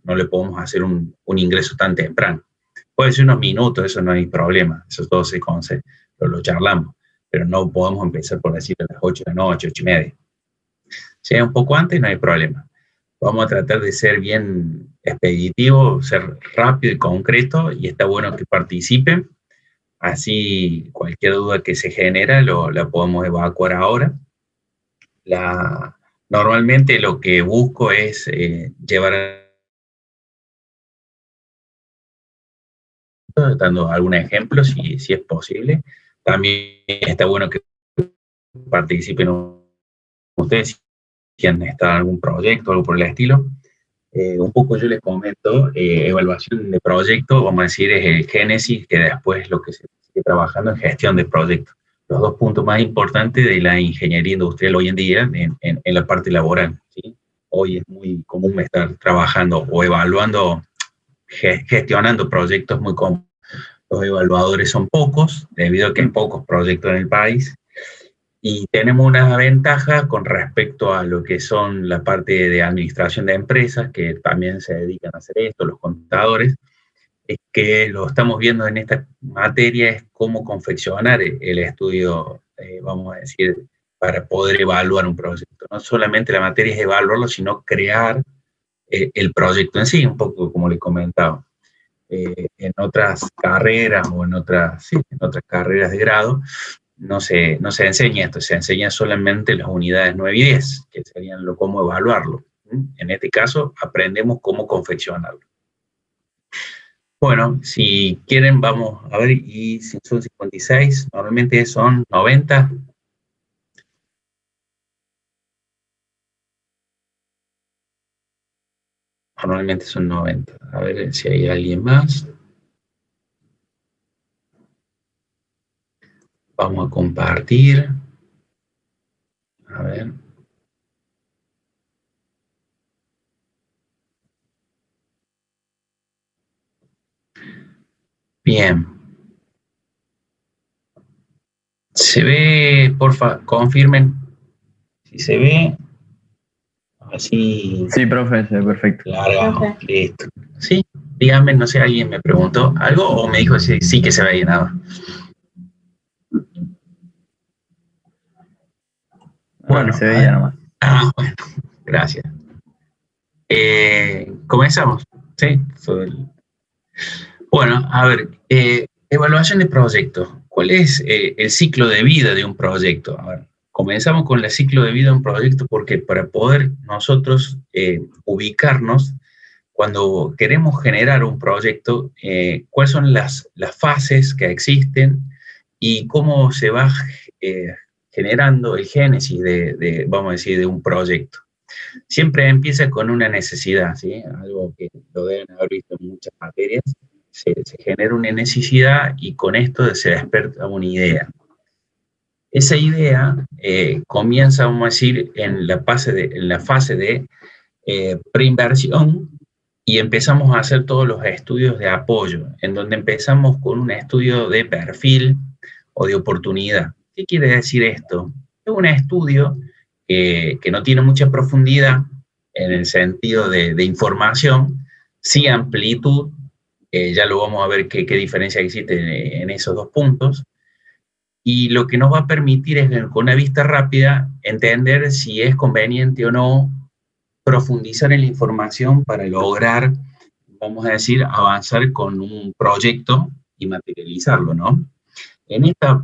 no le podemos hacer un ingreso tan temprano. Puede ser unos minutos, eso no hay problema, eso todo se conoce, lo charlamos, pero no podemos empezar por decir a las 8 de la noche, 8:30. Si es un poco antes, no hay problema. Vamos a tratar de ser bien expeditivo, ser rápido y concreto, y está bueno que participen. Así cualquier duda que se genera la podemos evacuar ahora. Normalmente lo que busco es llevar, dando algún ejemplo si es posible. También está bueno que participen ustedes si han estado en algún proyecto o algo por el estilo. Un poco yo les comento, evaluación de proyecto, vamos a decir, es el génesis, que después es lo que se sigue trabajando en gestión de proyectos. Los dos puntos más importantes de la ingeniería industrial hoy en día en la parte laboral, ¿sí? Hoy es muy común estar trabajando o evaluando, gestionando proyectos muy comunes. Los evaluadores son pocos, debido a que hay pocos proyectos en el país, y tenemos una ventaja con respecto a lo que son la parte de administración de empresas, que también se dedican a hacer esto, los contadores, es que lo estamos viendo en esta materia, es cómo confeccionar el estudio, vamos a decir, para poder evaluar un proyecto. No solamente la materia es evaluarlo, sino crear el proyecto en sí, un poco como les comentaba. En otras carreras o en otras carreras de grado, no se enseña esto, se enseña solamente las unidades 9 y 10, que serían cómo evaluarlo. En este caso, aprendemos cómo confeccionarlo. Bueno, si quieren, vamos a ver, y si son 56, normalmente son 90. Normalmente son 90. A ver si hay alguien más. Vamos a compartir. A ver. Bien. ¿Se ve? Porfa, confirmen. Si se ve, así. Sí, profe, se ve perfecto. Claro, listo. Sí, díganme, no sé, alguien me preguntó algo o me dijo sí que se veía nada. Bueno, se veía nomás. Bueno, gracias. Comenzamos. Sí. Bueno, a ver, evaluación de proyectos. ¿Cuál es el ciclo de vida de un proyecto? A ver, comenzamos con el ciclo de vida de un proyecto porque para poder nosotros ubicarnos, cuando queremos generar un proyecto, cuáles son las fases que existen y cómo se va generando el génesis vamos a decir, de un proyecto. Siempre empieza con una necesidad, ¿sí? Algo que lo deben haber visto en muchas materias. Se genera una necesidad y con esto se despierta una idea. Esa idea comienza, vamos a decir, en la fase de preinversión, y empezamos a hacer todos los estudios de apoyo, en donde empezamos con un estudio de perfil o de oportunidad. ¿Qué quiere decir esto? Es un estudio que no tiene mucha profundidad en el sentido de información, sí amplitud, ya lo vamos a ver qué diferencia existe en esos dos puntos, y lo que nos va a permitir es, con una vista rápida, entender si es conveniente o no profundizar en la información para lograr, vamos a decir, avanzar con un proyecto y materializarlo, ¿no? En esta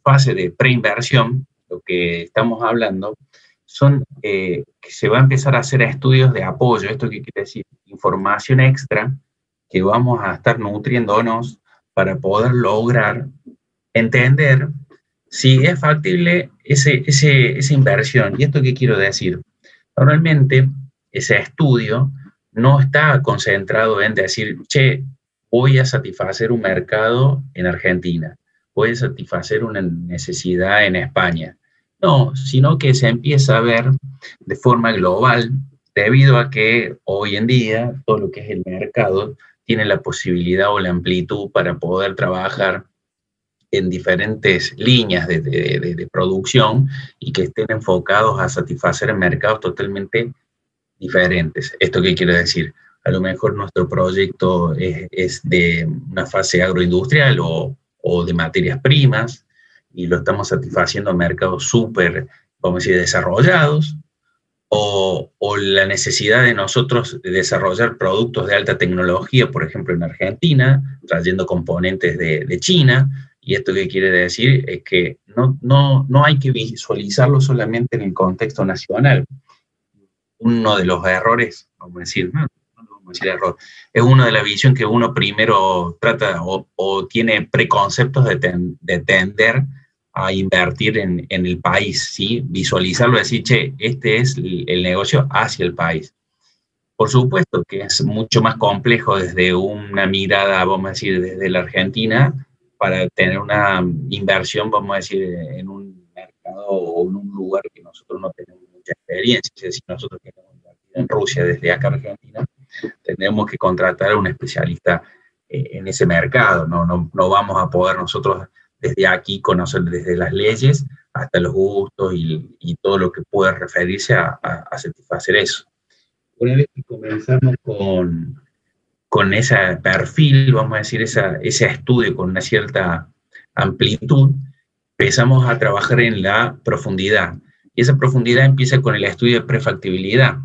fase de preinversión, lo que estamos hablando son que se va a empezar a hacer estudios de apoyo. ¿Esto qué quiere decir? Información extra que vamos a estar nutriéndonos para poder lograr entender si es factible esa inversión. ¿Y esto qué quiero decir? Normalmente, ese estudio no está concentrado en decir, che, voy a satisfacer un mercado en Argentina, voy a satisfacer una necesidad en España. No, sino que se empieza a ver de forma global, debido a que hoy en día todo lo que es el mercado tiene la posibilidad o la amplitud para poder trabajar en diferentes líneas de producción y que estén enfocados a satisfacer mercados totalmente diferentes. ¿Esto qué quiere decir? A lo mejor nuestro proyecto es de una fase agroindustrial o de materias primas, y lo estamos satisfaciendo a mercados súper, vamos a decir, desarrollados, o la necesidad de nosotros de desarrollar productos de alta tecnología, por ejemplo en Argentina, trayendo componentes de China. Y esto qué quiere decir es que no hay que visualizarlo solamente en el contexto nacional. Uno de los errores, vamos a decir, no vamos a decir error, es una de la visión que uno primero trata o tiene preconceptos de tender a invertir en el país, ¿sí? Visualizarlo, decir, che, este es el negocio hacia el país. Por supuesto que es mucho más complejo desde una mirada, vamos a decir, desde la Argentina, para tener una inversión, vamos a decir, en un mercado o en un lugar que nosotros no tenemos mucha experiencia. Es decir, nosotros queremos invertir en Rusia desde acá a Argentina, tenemos que contratar a un especialista en ese mercado. No vamos a poder nosotros desde aquí conocer desde las leyes hasta los gustos y todo lo que puede referirse a satisfacer eso. Una vez que comenzamos con ese perfil, vamos a decir, ese estudio con una cierta amplitud, empezamos a trabajar en la profundidad. Y esa profundidad empieza con el estudio de prefactibilidad.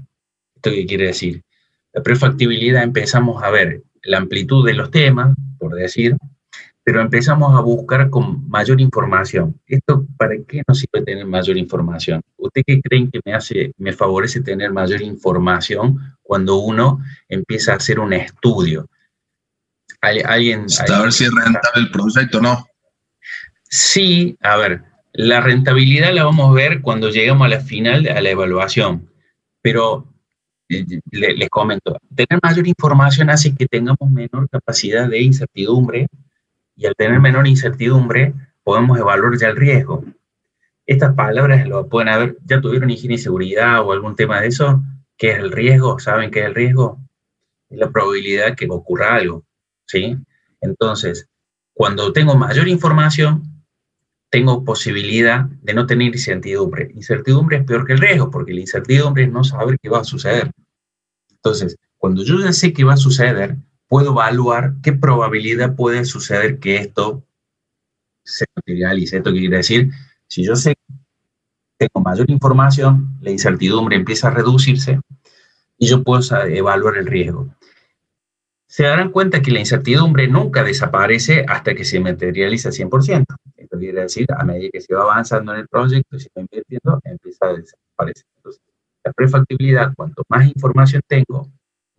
¿Esto qué quiere decir? La prefactibilidad empezamos a ver la amplitud de los temas, por decir, pero empezamos a buscar con mayor información. ¿Esto para qué nos sirve tener mayor información? ¿Usted qué creen que me favorece tener mayor información cuando uno empieza a hacer un estudio? ¿Alguien saber si es rentable el proyecto o no? Sí, a ver, la rentabilidad la vamos a ver cuando lleguemos a la final, a la evaluación, pero les comento, tener mayor información hace que tengamos menor capacidad de incertidumbre, y al tener menor incertidumbre podemos evaluar ya el riesgo. Estas palabras lo pueden haber, ya tuvieron higiene y seguridad o algún tema de eso. ¿Qué es el riesgo? ¿Saben qué es el riesgo? Es la probabilidad que ocurra algo, ¿sí? Entonces, cuando tengo mayor información, tengo posibilidad de no tener incertidumbre. Incertidumbre es peor que el riesgo, porque la incertidumbre es no saber qué va a suceder. Entonces, cuando yo ya sé qué va a suceder, puedo evaluar qué probabilidad puede suceder que esto se materialice. ¿Esto qué quiere decir? Si yo sé que tengo mayor información, la incertidumbre empieza a reducirse y yo puedo evaluar el riesgo. Se darán cuenta que la incertidumbre nunca desaparece hasta que se materializa 100%. Esto quiere decir, a medida que se va avanzando en el proyecto y se va invirtiendo, empieza a desaparecer. Entonces, la prefactibilidad, cuanto más información tengo,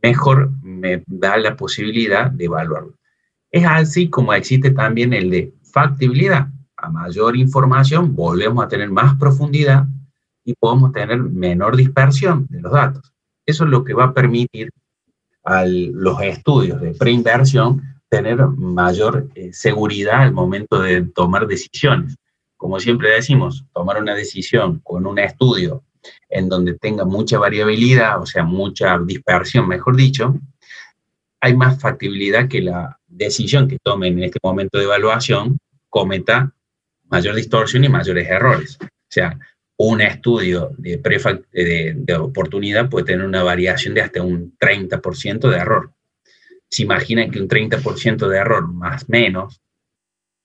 mejor me da la posibilidad de evaluarlo. Es así como existe también el de factibilidad. A mayor información volvemos a tener más profundidad y podemos tener menor dispersión de los datos. Eso es lo que va a permitir a los estudios de preinversión tener mayor seguridad al momento de tomar decisiones. Como siempre decimos, tomar una decisión con un estudio en donde tenga mucha variabilidad, o sea, mucha dispersión, mejor dicho, hay más factibilidad que la decisión que tomen en este momento de evaluación cometa mayor distorsión y mayores errores. O sea, un estudio de oportunidad puede tener una variación de hasta un 30% de error. Se imaginan que un 30% de error más o menos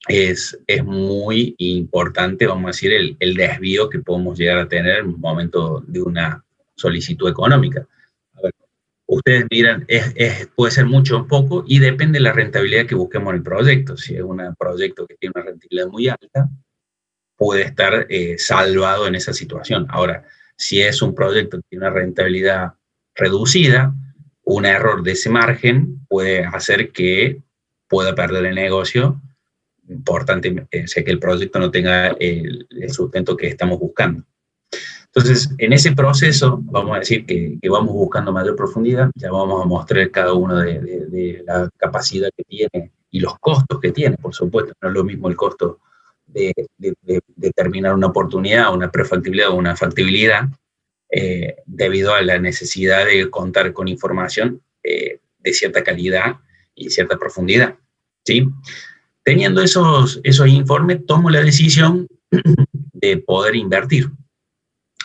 es muy importante, vamos a decir, el desvío que podemos llegar a tener en un momento de una solicitud económica. A ver, ustedes miran, puede ser mucho o poco y depende de la rentabilidad que busquemos en el proyecto. Si es un proyecto que tiene una rentabilidad muy alta, puede estar salvado en esa situación. Ahora, si es un proyecto que tiene una rentabilidad reducida, un error de ese margen puede hacer que pueda perder el negocio. Importante que el proyecto no tenga el sustento que estamos buscando. Entonces, en ese proceso, vamos a decir que vamos buscando mayor profundidad, ya vamos a mostrar cada uno de la capacidad que tiene y los costos que tiene, por supuesto. No es lo mismo el costo de determinar una oportunidad, una prefactibilidad o una factibilidad, debido a la necesidad de contar con información de cierta calidad y cierta profundidad, ¿sí? Teniendo esos informes, tomo la decisión de poder invertir.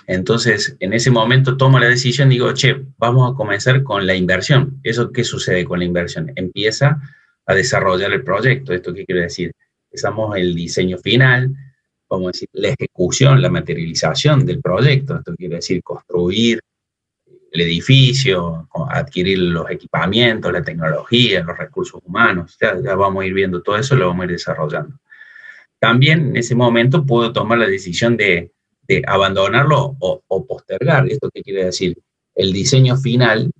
Entonces, en ese momento tomo la decisión, digo, che, vamos a comenzar con la inversión. ¿Eso qué sucede con la inversión? Empieza a desarrollar el proyecto. ¿Esto qué quiere decir? Empezamos el diseño final, vamos a decir, la ejecución, la materialización del proyecto. Esto quiere decir construir el edificio, adquirir los equipamientos, la tecnología, los recursos humanos. Ya vamos a ir viendo todo eso, lo vamos a ir desarrollando. También en ese momento puedo tomar la decisión de abandonarlo o postergar. ¿Esto qué quiere decir? El diseño final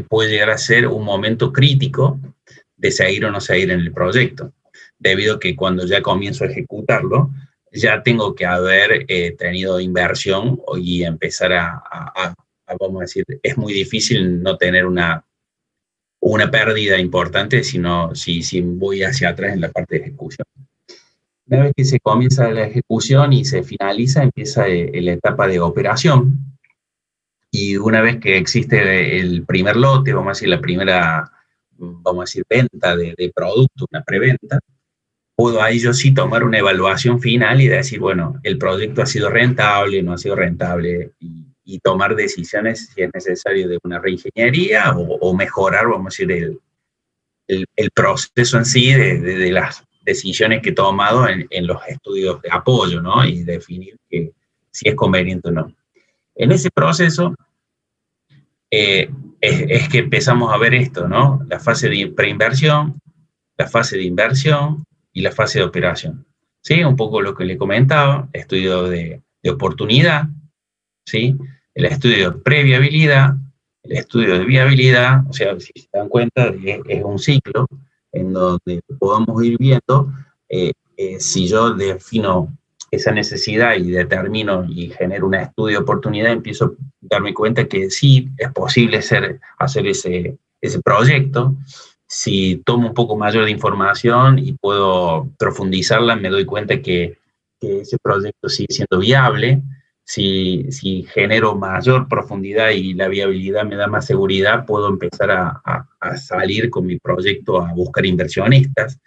puede llegar a ser un momento crítico de seguir o no seguir en el proyecto, debido a que cuando ya comienzo a ejecutarlo, ya tengo que haber tenido inversión y empezar vamos a decir, es muy difícil no tener una pérdida importante si voy hacia atrás en la parte de ejecución. Una vez que se comienza la ejecución y se finaliza, empieza la etapa de operación. Y una vez que existe el primer lote, vamos a decir, la primera, vamos a decir, venta de producto, una preventa, puedo ahí yo sí tomar una evaluación final y decir, bueno, el proyecto ha sido rentable, no ha sido rentable, y tomar decisiones si es necesario de una reingeniería o mejorar, vamos a decir, el proceso en sí de las decisiones que he tomado en los estudios de apoyo, ¿no? Y definir si es conveniente o no. En ese proceso es que empezamos a ver esto, ¿no? La fase de preinversión, la fase de inversión y la fase de operación. ¿Sí? Un poco lo que le comentaba, estudio de oportunidad, ¿sí? El estudio de previabilidad, el estudio de viabilidad, o sea, si se dan cuenta, es un ciclo en donde podamos ir viendo si yo defino esa necesidad y determino y genero un estudio de oportunidad, empiezo a darme cuenta que sí es posible hacer ese proyecto. Si tomo un poco mayor de información y puedo profundizarla, me doy cuenta que ese proyecto sigue siendo viable. Si genero mayor profundidad y la viabilidad me da más seguridad, puedo empezar a salir con mi proyecto a buscar inversionistas,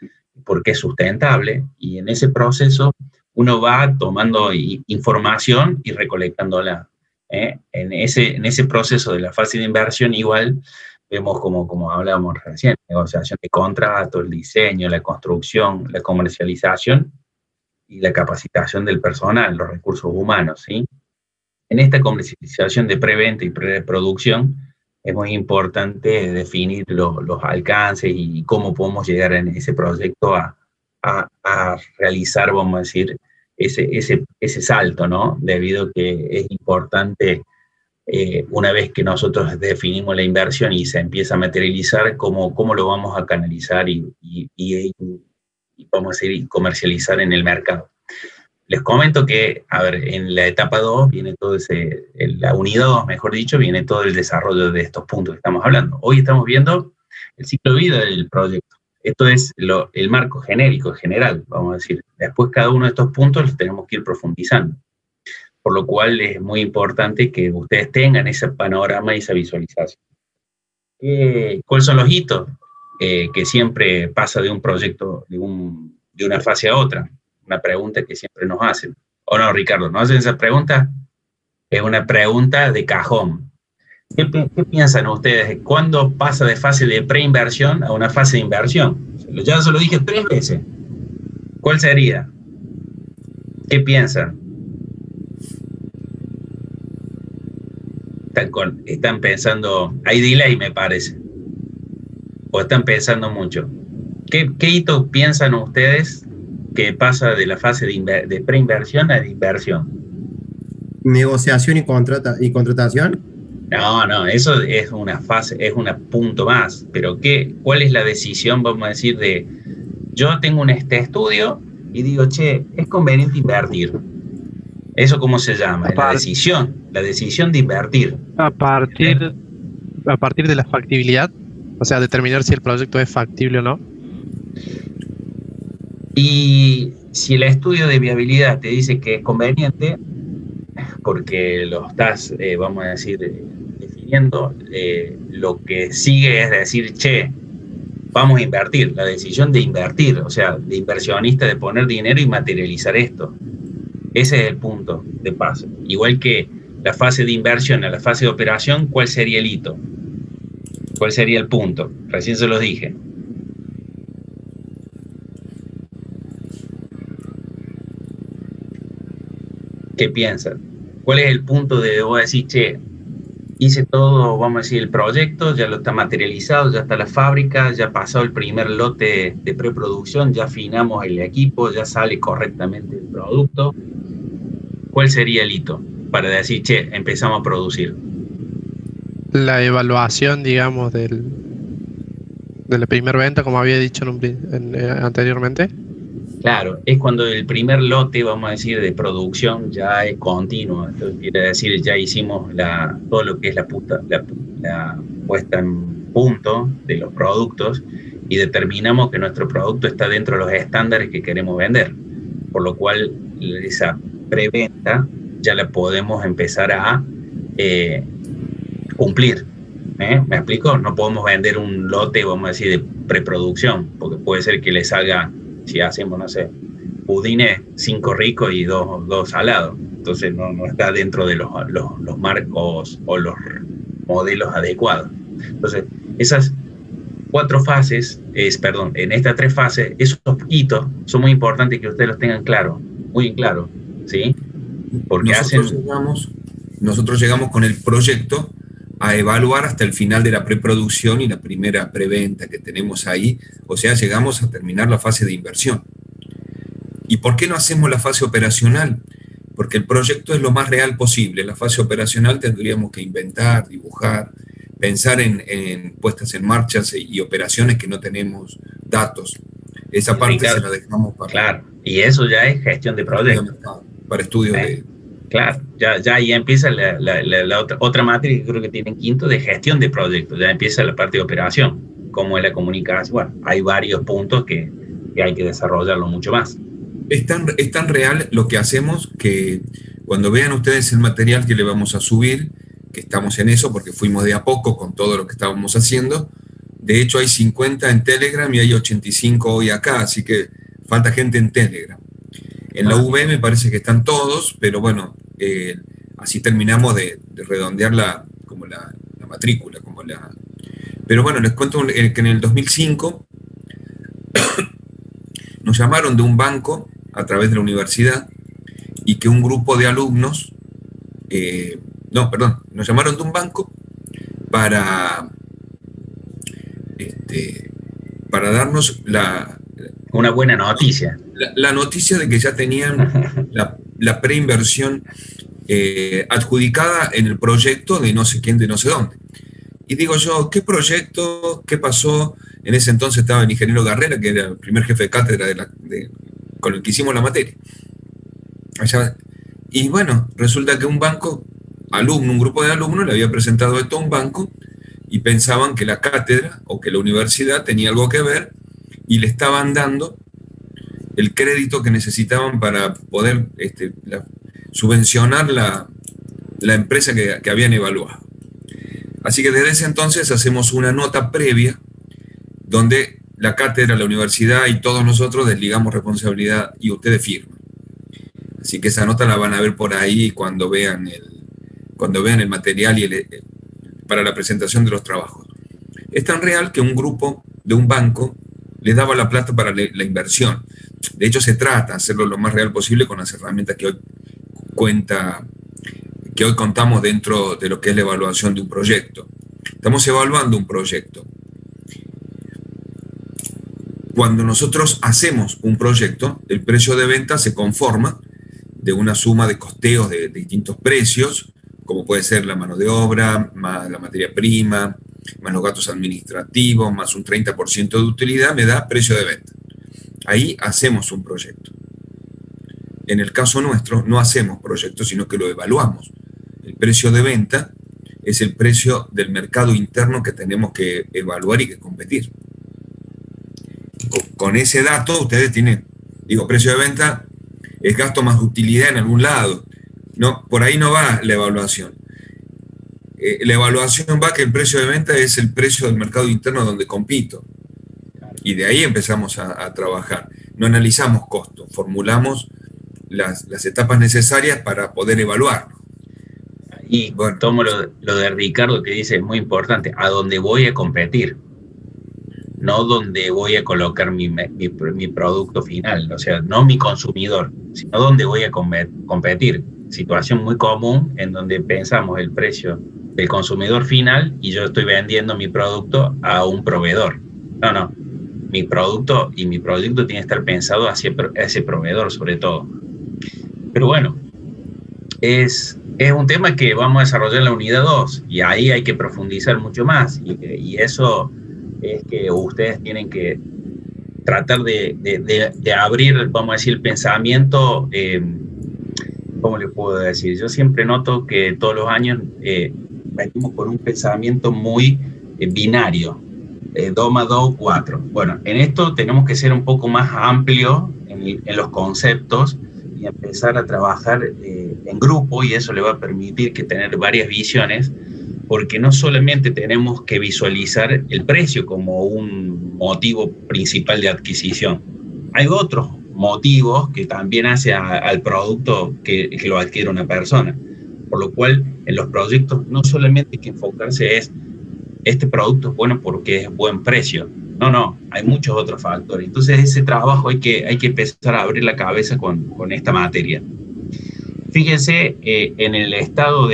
porque es sustentable, y en ese proceso uno va tomando información y recolectándola. En ese proceso de la fase de inversión igual vemos como hablábamos recién, negociación de contratos, el diseño, la construcción, la comercialización y la capacitación del personal, los recursos humanos, ¿sí? En esta comercialización de preventa y preproducción es muy importante definir los alcances y cómo podemos llegar en ese proyecto a realizar, vamos a decir, ese salto, ¿no? Debido a que es importante, una vez que nosotros definimos la inversión y se empieza a materializar, cómo lo vamos a canalizar y vamos a decir, comercializar en el mercado. Les comento que, a ver, en la etapa 2 viene todo en la unidad 2, mejor dicho, viene todo el desarrollo de estos puntos que estamos hablando. Hoy estamos viendo el ciclo de vida del proyecto. Esto es el marco genérico, general, vamos a decir. Después cada uno de estos puntos los tenemos que ir profundizando. Por lo cual es muy importante que ustedes tengan ese panorama y esa visualización. ¿Cuáles son los hitos que siempre pasa de un proyecto, de una fase a otra? Una pregunta que siempre nos hacen. ¿O no, Ricardo? ¿No hacen esa pregunta? Es una pregunta de cajón. ¿Qué piensan ustedes? ¿Cuándo pasa de fase de preinversión a una fase de inversión? Ya se lo dije 3 veces. ¿Cuál sería? ¿Qué piensan? Están pensando, hay delay me parece, o están pensando mucho. ¿Qué hito piensan ustedes que pasa de la fase de preinversión a de inversión? ¿Negociación y contratación? No, eso es una fase, es un punto más, pero ¿cuál es la decisión, vamos a decir, yo tengo este estudio y digo, che, es conveniente invertir? ¿Eso cómo se llama? La decisión de invertir. A partir de la factibilidad, o sea, determinar si el proyecto es factible o no. Y si el estudio de viabilidad te dice que es conveniente, porque lo estás, vamos a decir, definiendo, lo que sigue es decir, che, vamos a invertir, la decisión de invertir, o sea, de inversionista, de poner dinero y materializar esto. Ese es el punto de paso. Igual que la fase de inversión a la fase de operación, ¿cuál sería el hito? ¿Cuál sería el punto? Recién se los dije. ¿Qué piensan? ¿Cuál es el punto de vos decir, che, hice todo, vamos a decir, el proyecto, ya lo está materializado, ya está la fábrica, ya pasó el primer lote de preproducción, ya afinamos el equipo, ya sale correctamente el producto? ¿Cuál sería el hito para decir, che, empezamos a producir? La evaluación, digamos, de la primera venta, como había dicho anteriormente. Claro, es cuando el primer lote, vamos a decir, de producción ya es continuo. Entonces, quiere decir, ya hicimos todo lo que es la puesta en punto de los productos y determinamos que nuestro producto está dentro de los estándares que queremos vender. Por lo cual, esa preventa ya la podemos empezar a cumplir. ¿Me explico? No podemos vender un lote, vamos a decir, de preproducción, porque puede ser que le salga, si hacemos, no sé, budines, 5 ricos y 2 salados. Entonces no está dentro de los marcos o los modelos adecuados. Entonces, esas 4 fases, en estas 3 fases, esos hitos son muy importantes que ustedes los tengan claro, muy claro, ¿sí? Porque nosotros llegamos con el proyecto a evaluar hasta el final de la preproducción y la primera preventa que tenemos ahí, o sea, llegamos a terminar la fase de inversión. ¿Y por qué no hacemos la fase operacional? Porque el proyecto es lo más real posible. La fase operacional tendríamos que inventar, dibujar, pensar en puestas en marcha y operaciones que no tenemos datos. Esa parte se la dejamos para... Claro, y eso ya es gestión de proyecto. Para estudios de... Claro, ya ahí empieza la otra materia que creo que tienen quinto de gestión de proyectos, ya empieza la parte de operación, como es la comunicación. Bueno, hay varios puntos que hay que desarrollarlo mucho más. Es tan real lo que hacemos que cuando vean ustedes el material que le vamos a subir, que estamos en eso porque fuimos de a poco con todo lo que estábamos haciendo, de hecho hay 50 en Telegram y hay 85 hoy acá, así que falta gente en Telegram. En la UV me parece que están todos, pero bueno, así terminamos de redondear la matrícula. Pero bueno, les cuento que en el 2005 nos llamaron de un banco a través de la universidad y que un grupo de alumnos, nos llamaron de un banco para darnos una buena noticia. La noticia de que ya tenían la preinversión adjudicada en el proyecto de no sé quién, de no sé dónde. Y digo yo, ¿qué proyecto? ¿Qué pasó? En ese entonces estaba el ingeniero Garrera, que era el primer jefe de cátedra con el que hicimos la materia. Y bueno, resulta que un grupo de alumnos le había presentado esto a un banco y pensaban que la cátedra o que la universidad tenía algo que ver y le estaban dando el crédito que necesitaban para poder subvencionar la empresa que habían evaluado. Así que desde ese entonces hacemos una nota previa donde la cátedra, la universidad y todos nosotros desligamos responsabilidad y ustedes firman. Así que esa nota la van a ver por ahí cuando vean el material para la presentación de los trabajos. Es tan real que un grupo de un banco les daba la plata para la inversión. De hecho, se trata de hacerlo lo más real posible con las herramientas que hoy contamos dentro de lo que es la evaluación de un proyecto. Estamos evaluando un proyecto. Cuando nosotros hacemos un proyecto, el precio de venta se conforma de una suma de costeos de distintos precios, como puede ser la mano de obra, más la materia prima, más los gastos administrativos, más un 30% de utilidad, me da precio de venta. Ahí hacemos un proyecto. En el caso nuestro, no hacemos proyectos, sino que lo evaluamos. El precio de venta es el precio del mercado interno que tenemos que evaluar y que competir. Con ese dato, ustedes tienen, precio de venta es gasto más utilidad en algún lado. No, por ahí no va la evaluación. La evaluación va que el precio de venta es el precio del mercado interno donde compito. Y de ahí empezamos a trabajar. No analizamos costos, formulamos las etapas necesarias para poder evaluarlo. Y bueno, tomo lo de Ricardo que dice, es muy importante, a dónde voy a competir, no donde voy a colocar mi producto final, o sea, no mi consumidor, sino donde voy a competir. Situación muy común en donde pensamos el precio del consumidor final y yo estoy vendiendo mi producto a un proveedor. No, mi producto y mi proyecto tiene que estar pensado hacia ese proveedor sobre todo. Pero bueno, es un tema que vamos a desarrollar en la unidad 2 y ahí hay que profundizar mucho más y eso es que ustedes tienen que tratar de abrir, vamos a decir, el pensamiento, ¿cómo le puedo decir? Yo siempre noto que todos los años venimos con un pensamiento muy binario, 2 más 2, 4. Bueno, en esto tenemos que ser un poco más amplios en los conceptos y empezar a trabajar en grupo, y eso le va a permitir que tener varias visiones, porque no solamente tenemos que visualizar el precio como un motivo principal de adquisición, hay otros motivos que también hace al producto que lo adquiere una persona, por lo cual en los proyectos no solamente hay que enfocarse es este producto es bueno porque es buen precio, no, hay muchos otros factores. Entonces ese trabajo hay que empezar a abrir la cabeza con esta materia. Fíjense en el estado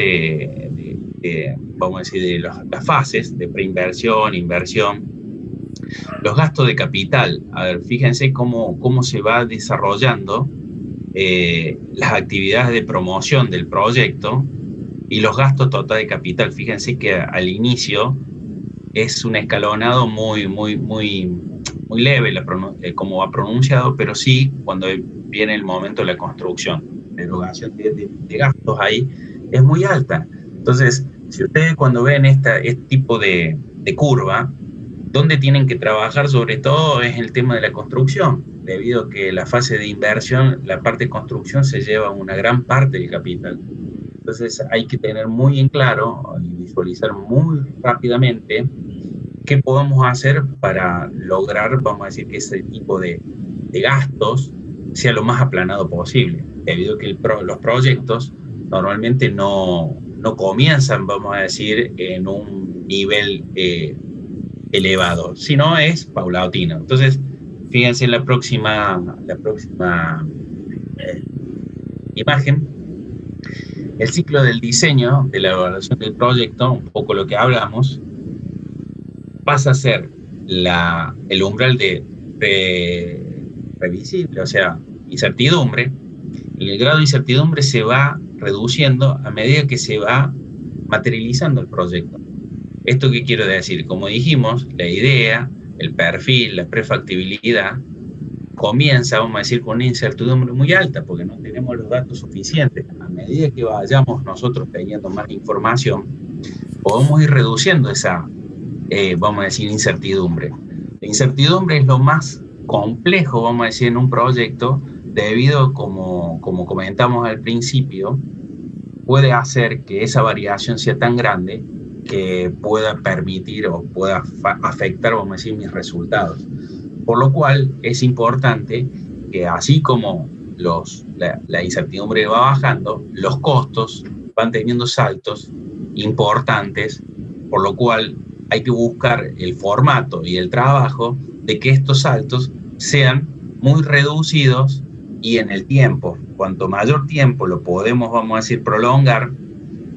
vamos a decir, de las fases de preinversión, inversión, los gastos de capital. A ver, fíjense cómo se va desarrollando las actividades de promoción del proyecto y los gastos total de capital. Fíjense que al inicio es un escalonado muy leve, como va pronunciado, pero sí cuando viene el momento de la construcción, la erogación de gastos ahí es muy alta. Entonces, si ustedes cuando ven este tipo de curva, donde tienen que trabajar sobre todo es el tema de la construcción, debido a que la fase de inversión, la parte de construcción se lleva una gran parte del capital. Entonces hay que tener muy en claro y visualizar muy rápidamente qué podemos hacer para lograr, vamos a decir, que ese tipo de gastos sea lo más aplanado posible, debido a que los proyectos normalmente no comienzan, vamos a decir, en un nivel elevado, sino es paulatino. Entonces, fíjense en la próxima imagen, el ciclo del diseño, de la evaluación del proyecto, un poco lo que hablamos, pasa a ser el umbral de previsible, o sea, incertidumbre, y el grado de incertidumbre se va reduciendo a medida que se va materializando el proyecto. ¿Esto qué quiero decir? Como dijimos, la idea, el perfil, la prefactibilidad, comienza, vamos a decir, con una incertidumbre muy alta, porque no tenemos los datos suficientes. A medida que vayamos nosotros teniendo más información, podemos ir reduciendo esa, vamos a decir, incertidumbre. La incertidumbre es lo más complejo, vamos a decir, en un proyecto, debido, como comentamos al principio, puede hacer que esa variación sea tan grande que pueda permitir o pueda afectar, vamos a decir, mis resultados. Por lo cual es importante que así como la incertidumbre va bajando, los costos van teniendo saltos importantes, por lo cual hay que buscar el formato y el trabajo de que estos saltos sean muy reducidos y en el tiempo. Cuanto mayor tiempo lo podemos, vamos a decir, prolongar,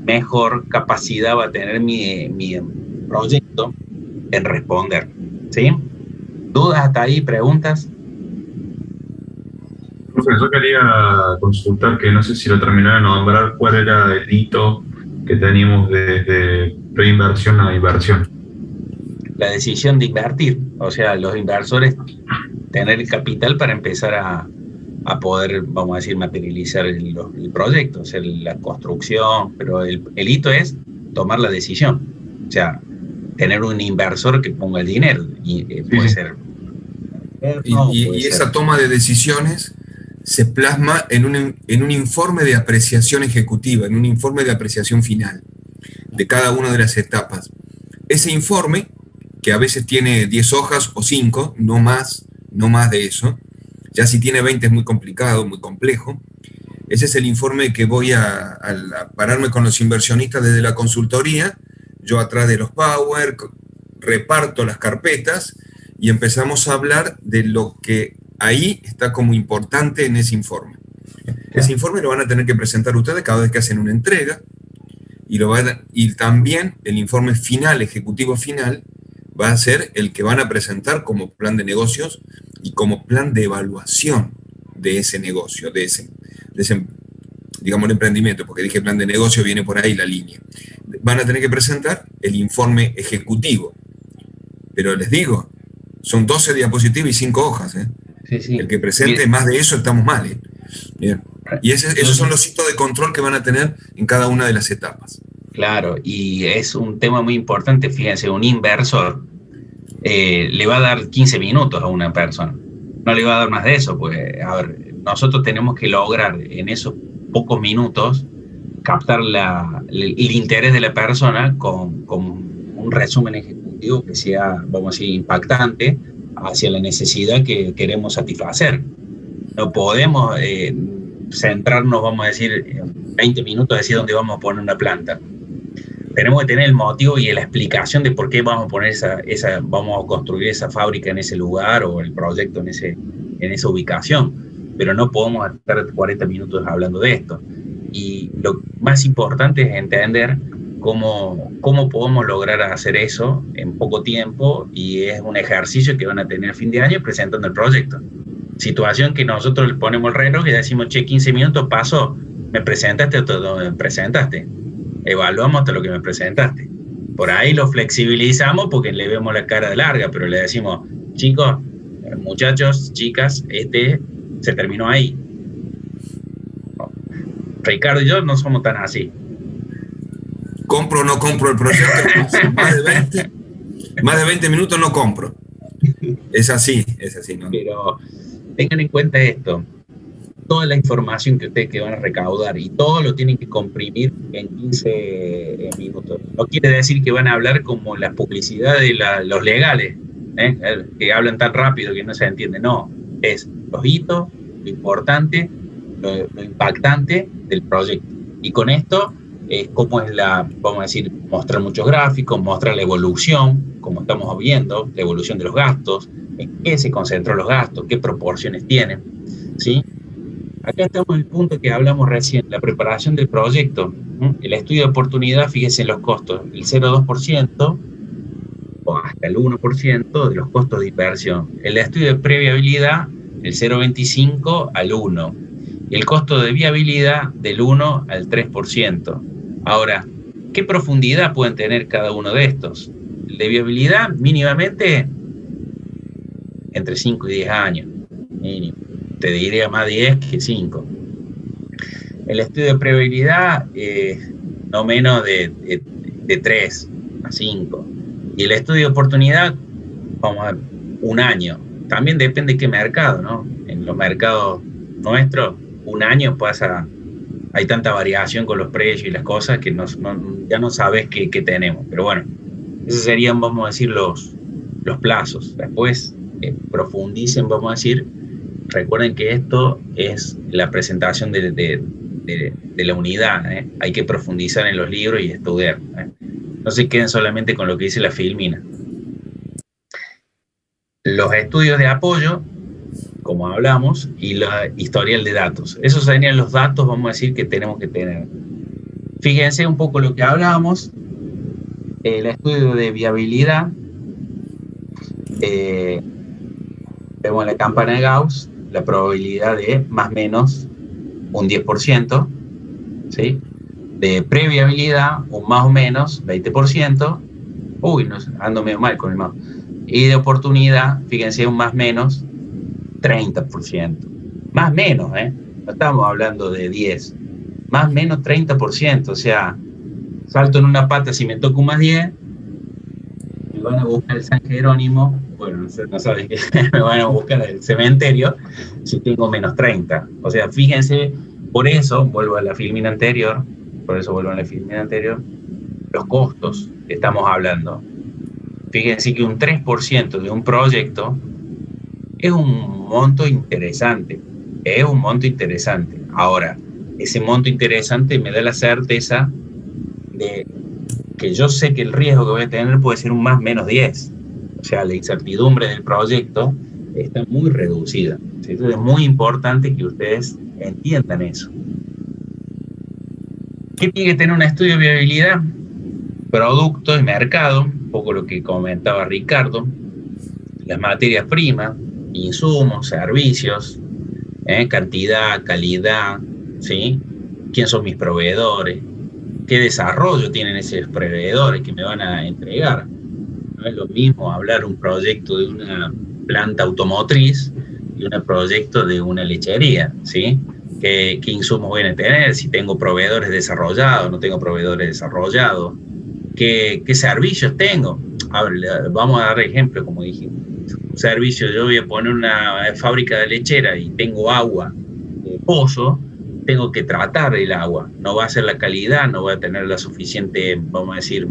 mejor capacidad va a tener mi proyecto en responder. ¿Sí? ¿Dudas hasta ahí? ¿Preguntas? Profesor, yo quería consultar, que no sé si lo terminaron de nombrar, cuál era el hito que teníamos desde preinversión a inversión. La decisión de invertir, o sea, los inversores tener el capital para empezar a poder, vamos a decir, materializar el proyecto, hacer la construcción, pero el hito es tomar la decisión, o sea, tener un inversor que ponga el dinero, y puede ser... Y esa toma de decisiones se plasma en un informe de apreciación ejecutiva, en un informe de apreciación final de cada una de las etapas. Ese informe, que a veces tiene 10 hojas o 5, no más de eso, Ya si tiene 20 es muy complicado, muy complejo. Ese es el informe que voy a pararme con los inversionistas desde la consultoría, yo atrás de los Power, reparto las carpetas y empezamos a hablar de lo que ahí está como importante en ese informe. Ese informe lo van a tener que presentar ustedes cada vez que hacen una entrega y también el informe final, ejecutivo final, va a ser el que van a presentar como plan de negocios y como plan de evaluación de ese negocio, de ese digamos, el emprendimiento, porque dije plan de negocio, viene por ahí la línea. Van a tener que presentar el informe ejecutivo. Pero les digo, son 12 diapositivas y 5 hojas. Sí, sí. El que presente más de eso, estamos mal. Bien. Y esos son los hitos de control que van a tener en cada una de las etapas. Claro, y es un tema muy importante. Fíjense, un inversor le va a dar 15 minutos a una persona. No le va a dar más de eso, pues, a ver, nosotros tenemos que lograr en esos pocos minutos captar el interés de la persona con un resumen ejecutivo que sea, vamos a decir, impactante hacia la necesidad que queremos satisfacer. No podemos centrarnos, vamos a decir, en 20 minutos a decir dónde vamos a poner una planta. Tenemos que tener el motivo y la explicación de por qué vamos a poner vamos a construir esa fábrica en ese lugar o el proyecto en esa ubicación. Pero no podemos estar 40 minutos hablando de esto. Y lo más importante es entender cómo podemos lograr hacer eso en poco tiempo, y es un ejercicio que van a tener a fin de año presentando el proyecto. Situación que nosotros le ponemos el reloj y decimos, che, 15 minutos pasó, ¿me presentaste o todo me presentaste? Evaluamos hasta lo que me presentaste. Por ahí lo flexibilizamos porque le vemos la cara de larga, pero le decimos, chicos, muchachos, chicas, se terminó ahí. Ricardo y yo no somos tan así. Compro o no compro el proyecto, más de 20 minutos no compro. Es así, ¿no? Pero tengan en cuenta esto, toda la información que ustedes van a recaudar y todo lo tienen que comprimir en 15 minutos. No quiere decir que van a hablar como la publicidad de los legales, que hablan tan rápido que no se entiende. No, es los hitos, lo importante, lo impactante del proyecto. Y con esto es como es vamos a decir, mostrar muchos gráficos, mostrar la evolución, como estamos viendo, la evolución de los gastos, en qué se concentró los gastos, qué proporciones tienen, ¿sí? Acá estamos en el punto que hablamos recién, la preparación del proyecto. El estudio de oportunidad, fíjense en los costos, el 0,2% o hasta el 1% de los costos de inversión. El estudio de previabilidad, el 0,25 al 1%. Y el costo de viabilidad del 1 al 3%. Ahora, ¿qué profundidad pueden tener cada uno de estos? El de viabilidad, mínimamente, entre 5 y 10 años. Mínimo. Te diría más 10 que 5. El estudio de previsibilidad, no menos de 3 a 5. Y el estudio de oportunidad, vamos a ver, 1 año. También depende de qué mercado, ¿no? En los mercados nuestros, 1 año pasa, hay tanta variación con los precios y las cosas que ya no sabes qué tenemos. Pero bueno, esos serían, vamos a decir, los plazos. Después profundicen, vamos a decir. Recuerden que esto es la presentación de la unidad, Hay que profundizar en los libros y estudiar, No se queden solamente con lo que dice la Filmina. Los estudios de apoyo, como hablamos, y la historial de datos. Esos serían los datos, vamos a decir, que tenemos que tener. Fíjense un poco lo que hablábamos. El estudio de viabilidad. Vemos la campana de Gauss, la probabilidad de más o menos un 10%, ¿sí? De previabilidad, un más o menos 20%. Uy, no, ando medio mal con el mouse. Y de oportunidad, fíjense, un más o menos 30%. Más o menos, no estamos hablando de 10. Más o menos 30%, o sea, salto en una pata si me toco un más 10, me van a buscar el San Jerónimo, bueno, no saben que me van a buscar el cementerio si tengo menos 30. O sea, fíjense, por eso vuelvo a la filmina anterior, los costos que estamos hablando. Fíjense que un 3% de un proyecto es un monto interesante. Es un monto interesante. Ahora, ese monto interesante me da la certeza de que yo sé que el riesgo que voy a tener puede ser un más menos 10. O sea, la incertidumbre del proyecto está muy reducida. Entonces es muy importante que ustedes entiendan eso. ¿Qué tiene que tener un estudio de viabilidad? Producto y mercado, un poco lo que comentaba Ricardo, las materias primas, insumos, servicios, cantidad, calidad, ¿sí? ¿Quién son mis proveedores? ¿Qué desarrollo tienen esos proveedores que me van a entregar? No es lo mismo hablar un proyecto de una planta automotriz y un proyecto de una lechería, ¿sí? ¿Qué insumos voy a tener? Si tengo proveedores desarrollados, no tengo proveedores desarrollados. ¿Qué servicios tengo? A ver, vamos a dar ejemplo, como dije. Un servicio, yo voy a poner una fábrica de lechera y tengo agua de pozo, tengo que tratar el agua. No va a ser la calidad, no va a tener la suficiente, vamos a decir,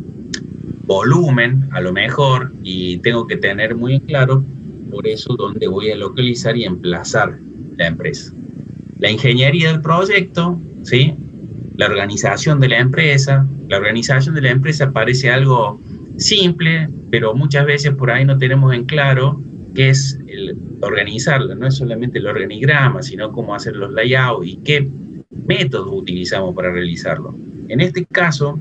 volumen, a lo mejor, y tengo que tener muy claro, por eso, dónde voy a localizar y emplazar la empresa. La ingeniería del proyecto, ¿sí? La organización de la empresa. La organización de la empresa parece algo simple, pero muchas veces por ahí no tenemos en claro qué es organizarla. No es solamente el organigrama, sino cómo hacer los layouts y qué métodos utilizamos para realizarlo. En este caso,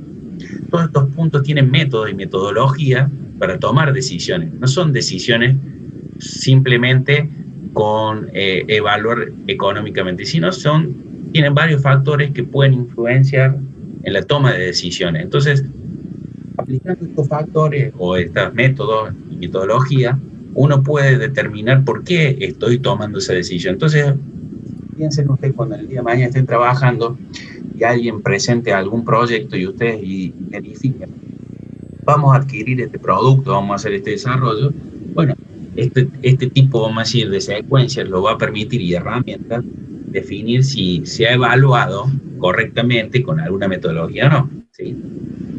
todos estos puntos tienen métodos y metodología para tomar decisiones. No son decisiones simplemente con evaluar económicamente, sino tienen varios factores que pueden influenciar en la toma de decisiones. Entonces, aplicando estos factores o estos métodos y metodología, uno puede determinar por qué estoy tomando esa decisión. Entonces, piensen ustedes cuando el día de mañana estén trabajando y alguien presente algún proyecto y ustedes verifiquen, vamos a adquirir este producto, vamos a hacer este desarrollo. Bueno, este tipo, vamos a decir, de secuencias lo va a permitir y herramientas definir si se ha evaluado correctamente con alguna metodología o no, ¿sí?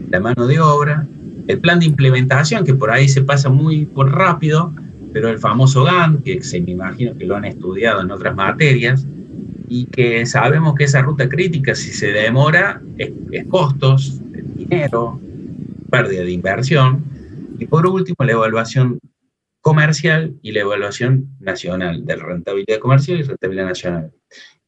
La mano de obra, el plan de implementación, que por ahí se pasa muy por rápido, pero el famoso GAN, que me imagino que lo han estudiado en otras materias, y que sabemos que esa ruta crítica, si se demora, es costos, es dinero, pérdida de inversión, y por último la evaluación comercial y la evaluación nacional, de rentabilidad comercial y rentabilidad nacional,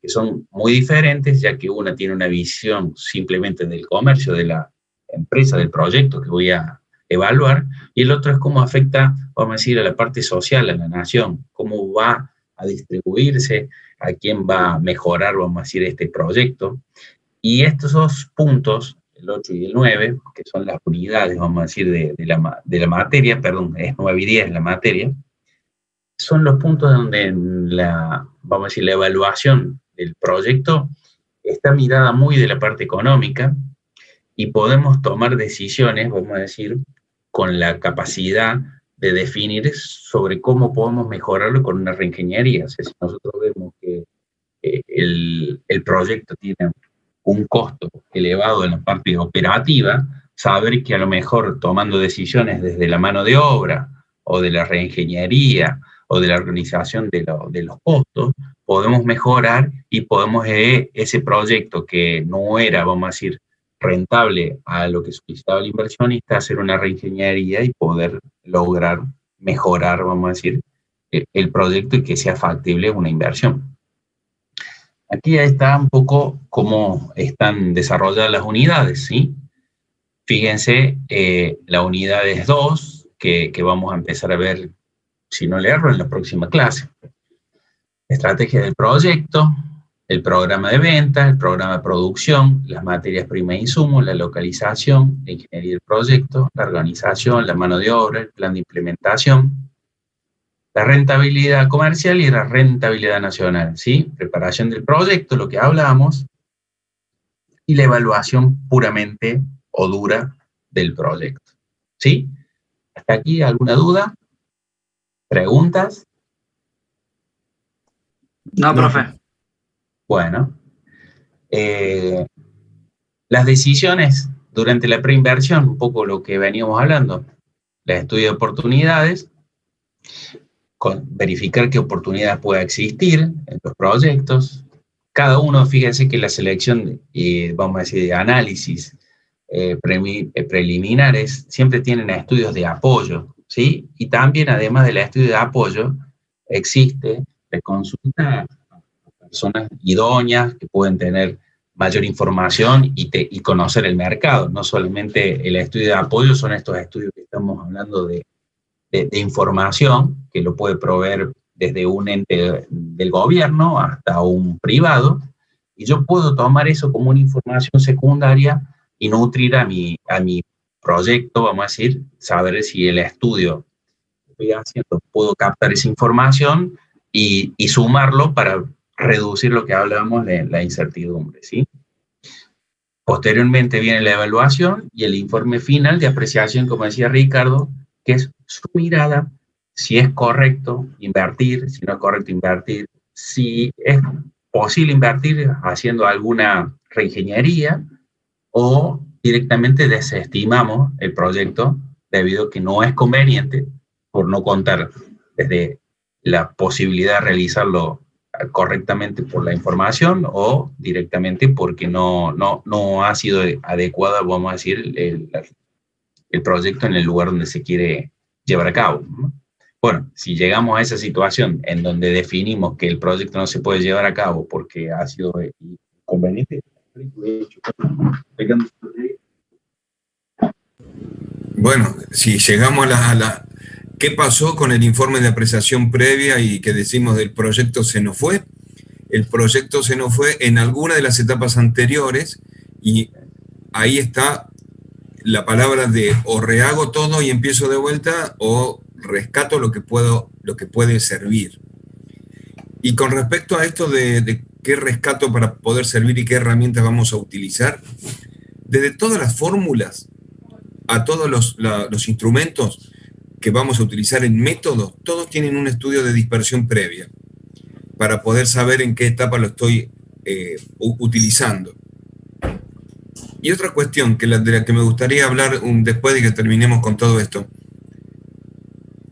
que son muy diferentes, ya que una tiene una visión simplemente del comercio, de la empresa, del proyecto que voy a evaluar, y el otro es cómo afecta, vamos a decir, a la parte social, a la nación, cómo va a distribuirse, a quién va a mejorar, vamos a decir, este proyecto. Y estos dos puntos, el 8 y el 9, que son las unidades, vamos a decir, de la materia, perdón, es 9 y 10 la materia, son los puntos donde vamos a decir, la evaluación del proyecto está mirada muy de la parte económica y podemos tomar decisiones, vamos a decir, con la capacidad de definir sobre cómo podemos mejorarlo con una reingeniería. O sea, si nosotros vemos que el proyecto tiene un costo elevado en la parte operativa, saber que a lo mejor tomando decisiones desde la mano de obra o de la reingeniería o de la organización de los costos, podemos mejorar y podemos ese proyecto que no era, vamos a decir, rentable a lo que solicitaba el inversionista, hacer una reingeniería y poder lograr mejorar, vamos a decir, el proyecto y que sea factible una inversión. Aquí está un poco cómo están desarrolladas las unidades, ¿sí? Fíjense, la unidad es 2, que vamos a empezar a ver, si no le erro, en la próxima clase. Estrategia del proyecto, el programa de venta, el programa de producción, las materias primas e insumos, la localización, la ingeniería del proyecto, la organización, la mano de obra, el plan de implementación, la rentabilidad comercial y la rentabilidad nacional, ¿sí? Preparación del proyecto, lo que hablamos, y la evaluación puramente o dura del proyecto, ¿sí? ¿Hasta aquí alguna duda? ¿Preguntas? No, profe. Bueno, las decisiones durante la preinversión, un poco lo que veníamos hablando, el estudio de oportunidades, verificar qué oportunidades pueda existir en los proyectos. Cada uno, fíjense que la selección, vamos a decir, de análisis preliminares, siempre tienen estudios de apoyo, ¿sí? Y también, además del estudio de apoyo, existe la consulta a personas idóneas que pueden tener mayor información y conocer el mercado. No solamente el estudio de apoyo, son estos estudios que estamos hablando de información, que lo puede proveer desde un ente del gobierno hasta un privado, y yo puedo tomar eso como una información secundaria y nutrir a mi proyecto, vamos a decir, saber si el estudio que estoy haciendo puedo captar esa información y sumarlo para reducir lo que hablábamos de la incertidumbre, ¿sí? Posteriormente viene la evaluación y el informe final de apreciación, como decía Ricardo, que es su mirada, si es correcto invertir, si no es correcto invertir, si es posible invertir haciendo alguna reingeniería o directamente desestimamos el proyecto debido a que no es conveniente por no contar desde la posibilidad de realizarlo correctamente por la información o directamente porque no ha sido adecuada, vamos a decir, el proyecto en el lugar donde se quiere llevar a cabo, ¿no? Bueno, si llegamos a esa situación en donde definimos que el proyecto no se puede llevar a cabo porque ha sido inconveniente, bueno, si llegamos a la ¿qué pasó con el informe de apreciación previa y que decimos del proyecto se nos fue? El proyecto se nos fue en alguna de las etapas anteriores y ahí está la palabra de o rehago todo y empiezo de vuelta o rescato lo que puede servir. Y con respecto a esto de qué rescato para poder servir y qué herramientas vamos a utilizar, desde todas las fórmulas a todos los instrumentos que vamos a utilizar en métodos, todos tienen un estudio de dispersión previa para poder saber en qué etapa lo estoy utilizando. Y otra cuestión de la que me gustaría hablar después de que terminemos con todo esto.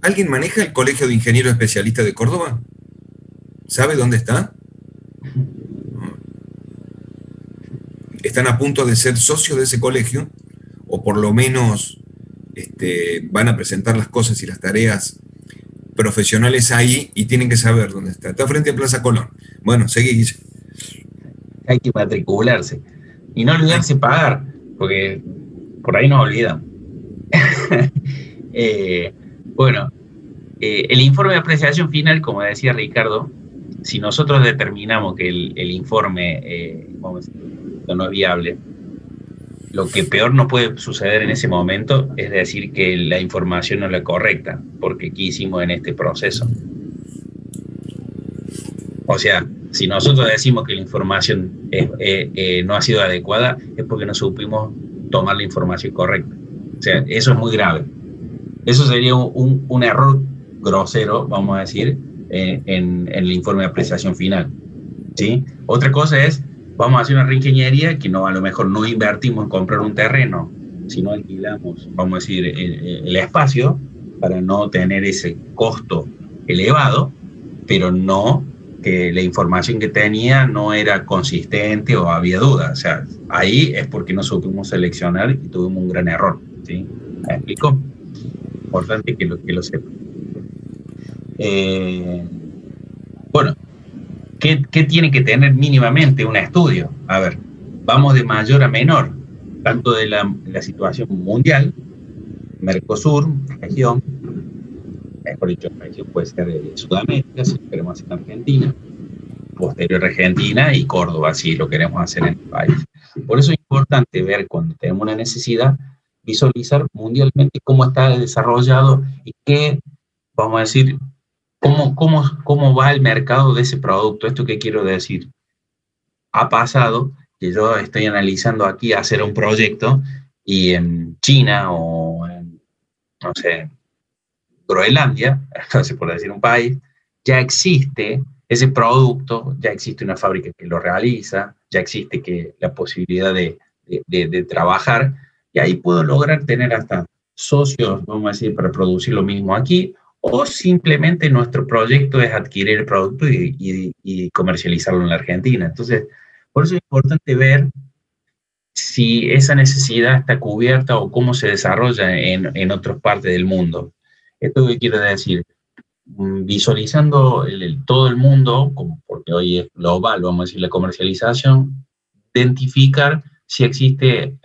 ¿Alguien maneja el Colegio de Ingenieros Especialistas de Córdoba? ¿Sabe dónde está? ¿Están a punto de ser socios de ese colegio? ¿O por lo menos van a presentar las cosas y las tareas profesionales ahí y tienen que saber dónde está? Está frente a Plaza Colón. Bueno, seguí, Guille. Hay que matricularse. Y no olvidarse pagar, porque por ahí nos olvidan. Bueno, el informe de apreciación final, como decía Ricardo, si nosotros determinamos que el informe vamos a decir, no es viable, lo que peor nos puede suceder en ese momento es decir que la información no es la correcta, porque ¿qué hicimos en este proceso? O sea, si nosotros decimos que la información no ha sido adecuada, es porque no supimos tomar la información correcta. O sea, eso es muy grave. Eso sería un error grosero, vamos a decir, en el informe de apreciación final, ¿sí? Otra cosa es, vamos a hacer una reingeniería que a lo mejor no invertimos en comprar un terreno, sino alquilamos, vamos a decir, el espacio para no tener ese costo elevado, pero no que la información que tenía no era consistente o había dudas. O sea, ahí es porque no supimos seleccionar y tuvimos un gran error, ¿sí? ¿Me explico? Importante que lo sepan. Bueno, ¿qué tiene que tener mínimamente un estudio? A ver, vamos de mayor a menor, tanto de la situación mundial, Mercosur, región, mejor dicho, región puede ser de Sudamérica, si lo queremos hacer en Argentina, posterior Argentina y Córdoba, si lo queremos hacer en el país. Por eso es importante ver cuando tenemos una necesidad, visualizar mundialmente cómo está desarrollado y qué, vamos a decir, cómo va el mercado de ese producto. ¿Esto qué quiero decir? Ha pasado que yo estoy analizando aquí hacer un proyecto y en China o en, no sé, Groenlandia, entonces por decir un país, ya existe ese producto, ya existe una fábrica que lo realiza, ya existe la posibilidad de trabajar, y ahí puedo lograr tener hasta socios, vamos a decir, para producir lo mismo aquí, o simplemente nuestro proyecto es adquirir el producto y comercializarlo en la Argentina. Entonces, por eso es importante ver si esa necesidad está cubierta o cómo se desarrolla en otras partes del mundo. Esto que quiero decir, visualizando todo el mundo, como porque hoy es global, vamos a decir, la comercialización, identificar si existe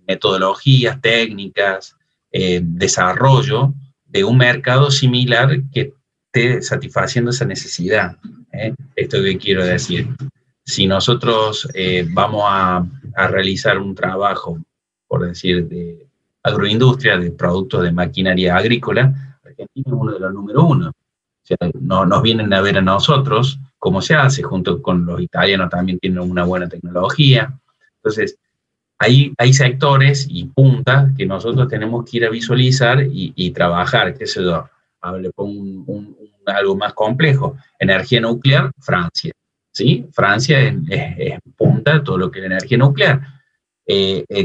metodologías, técnicas, desarrollo de un mercado similar que esté satisfaciendo esa necesidad. Esto que quiero decir. Si nosotros vamos a realizar un trabajo, por decir, de agroindustria, de productos de maquinaria agrícola, Argentina es uno de los número uno. O sea, nos vienen a ver a nosotros cómo se hace, junto con los italianos también tienen una buena tecnología. Entonces, hay sectores y puntas que nosotros tenemos que ir a visualizar y trabajar, qué sé yo. Le pongo algo más complejo. Energía nuclear, Francia. ¿Sí? Francia es punta de todo lo que es energía nuclear.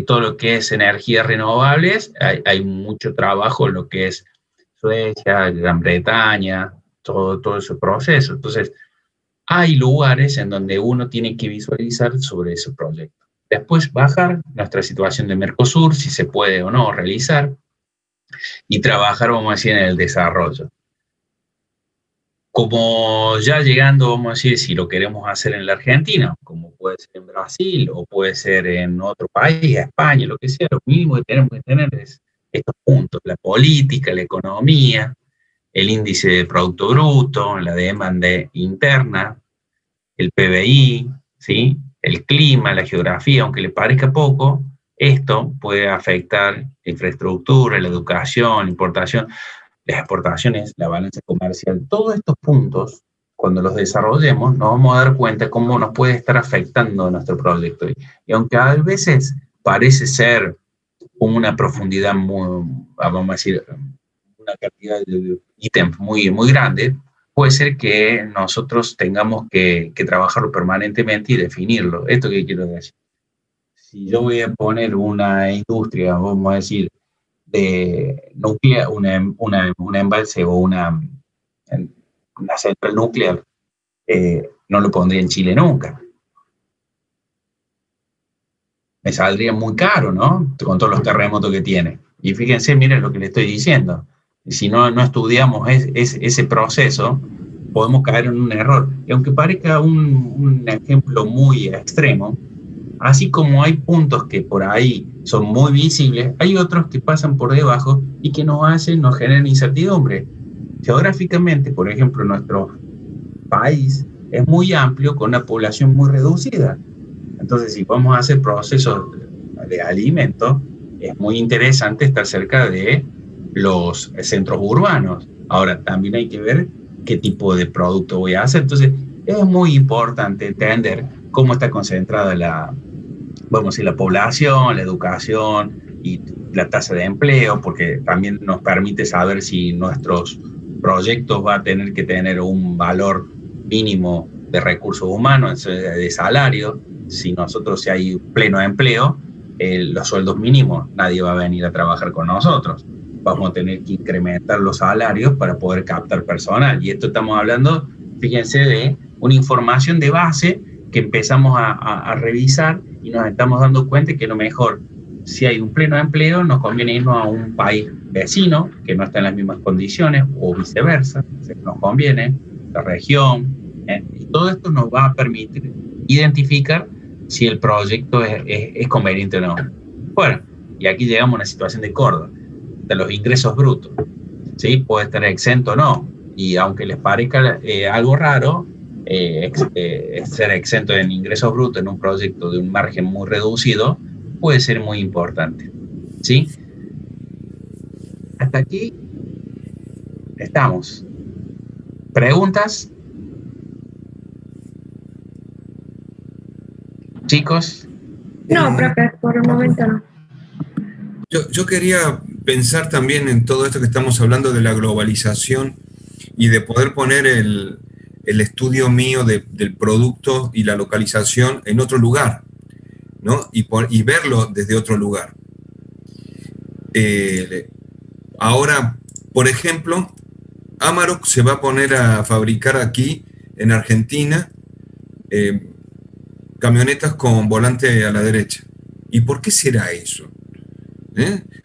Todo lo que es energías renovables, hay mucho trabajo en lo que es Suecia, Gran Bretaña, todo ese proceso. Entonces, hay lugares en donde uno tiene que visualizar sobre ese proyecto. Después bajar nuestra situación de Mercosur, si se puede o no realizar, y trabajar, vamos a decir, en el desarrollo. Como ya llegando, vamos a decir, si lo queremos hacer en la Argentina, como puede ser en Brasil o puede ser en otro país, España, lo que sea, lo mínimo que tenemos que tener es estos puntos: la política, la economía, el índice de Producto Bruto, la demanda interna, el PBI, ¿sí? El clima, la geografía, aunque le parezca poco, esto puede afectar la infraestructura, la educación, la importación, las exportaciones, la balanza comercial. Todos estos puntos, cuando los desarrollemos, nos vamos a dar cuenta cómo nos puede estar afectando nuestro proyecto. Y aunque a veces parece ser con una profundidad muy, vamos a decir, una cantidad de ítems muy, muy grande, puede ser que nosotros tengamos que trabajarlo permanentemente y definirlo. ¿Esto qué quiero decir? Si yo voy a poner una industria, vamos a decir, de nuclear, un embalse o una central nuclear, no lo pondría en Chile nunca. Me saldría muy caro, ¿no? Con todos los terremotos que tiene. Y fíjense, miren lo que le estoy diciendo. Si no estudiamos ese proceso, podemos caer en un error. Y aunque parezca un ejemplo muy extremo, así como hay puntos que por ahí son muy visibles, hay otros que pasan por debajo y que nos generan incertidumbre. Geográficamente, por ejemplo, nuestro país es muy amplio con una población muy reducida. Entonces, si vamos a hacer procesos de alimentos, es muy interesante estar cerca de los centros urbanos. Ahora, también hay que ver qué tipo de producto voy a hacer. Entonces, es muy importante entender cómo está concentrada la población, la educación y la tasa de empleo, porque también nos permite saber si nuestros proyectos van a tener que tener un valor mínimo de recursos humanos, de salario. Si hay pleno empleo, los sueldos mínimos, nadie va a venir a trabajar con nosotros. Vamos a tener que incrementar los salarios para poder captar personal. Y esto estamos hablando, fíjense, de una información de base que empezamos a revisar y nos estamos dando cuenta que lo mejor, si hay un pleno empleo, nos conviene irnos a un país vecino que no está en las mismas condiciones o viceversa. Nos conviene la región. Y todo esto nos va a permitir identificar si el proyecto es conveniente o no. Bueno, y aquí llegamos a una situación de Córdoba, de los ingresos brutos. ¿Sí? Puede estar exento o no. Y aunque les parezca algo raro, ser exento en ingresos brutos en un proyecto de un margen muy reducido puede ser muy importante. ¿Sí? Hasta aquí estamos. ¿Preguntas? Chicos. No, profe, por el momento no. Yo quería pensar también en todo esto que estamos hablando de la globalización y de poder poner el estudio mío del producto y la localización en otro lugar, ¿no? Y verlo desde otro lugar. Ahora, por ejemplo, Amarok se va a poner a fabricar aquí, en Argentina, camionetas con volante a la derecha. ¿Y por qué será eso?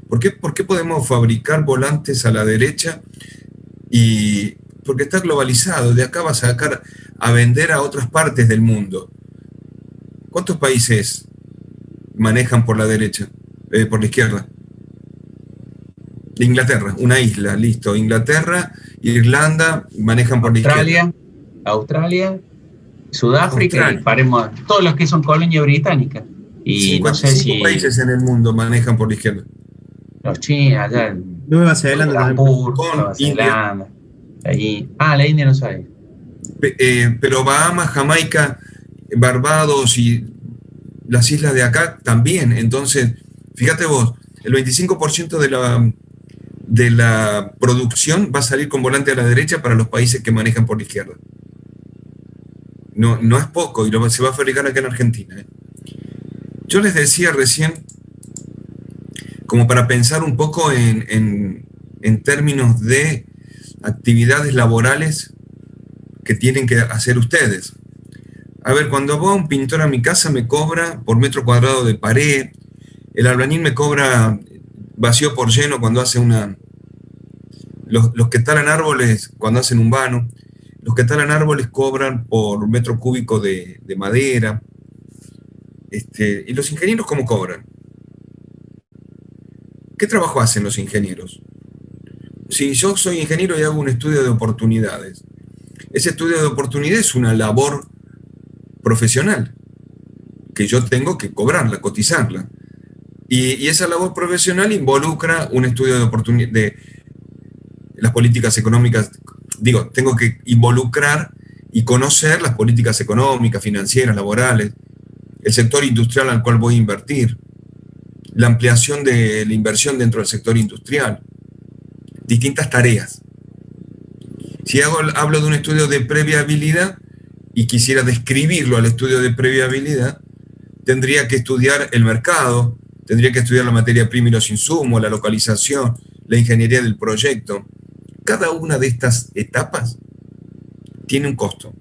¿Por qué podemos fabricar volantes a la derecha? Y porque está globalizado, de acá va a sacar a vender a otras partes del mundo. ¿Cuántos países manejan por la derecha, por la izquierda? Inglaterra, una isla, listo. Inglaterra, Irlanda manejan por la izquierda. Australia, Sudáfrica, Australia. y paremos todos los que son colonia británica. Y no sé 55 si países en el mundo manejan por la izquierda. los chinos allá en Nueva Zelanda también. Singapur, Con Nueva India. Zelanda, allí. La India no sabe. Pero Bahamas, Jamaica, Barbados y las islas de acá también. Entonces, fíjate vos, el 25% de la producción va a salir con volante a la derecha para los países que manejan por la izquierda. No es poco, y se va a fabricar acá en Argentina. Yo les decía recién, como para pensar un poco en términos de actividades laborales que tienen que hacer ustedes. A ver, cuando va un pintor a mi casa me cobra por metro cuadrado de pared, el albañil me cobra vacío por lleno cuando hace los que talan árboles cuando hacen un vano, los que talan árboles cobran por metro cúbico de madera. ¿Y los ingenieros cómo cobran? ¿Qué trabajo hacen los ingenieros? Si yo soy ingeniero y hago un estudio de oportunidades, ese estudio de oportunidades es una labor profesional que yo tengo que cobrarla, cotizarla. Y esa labor profesional involucra un estudio de oportunidades, de las políticas económicas. Digo, tengo que involucrar y conocer las políticas económicas, financieras, laborales, el sector industrial al cual voy a invertir, la ampliación de la inversión dentro del sector industrial, distintas tareas. Si hablo de un estudio de previabilidad y quisiera describirlo al estudio de previabilidad, tendría que estudiar el mercado, tendría que estudiar la materia prima y los insumos, la localización, la ingeniería del proyecto. Cada una de estas etapas tiene un costo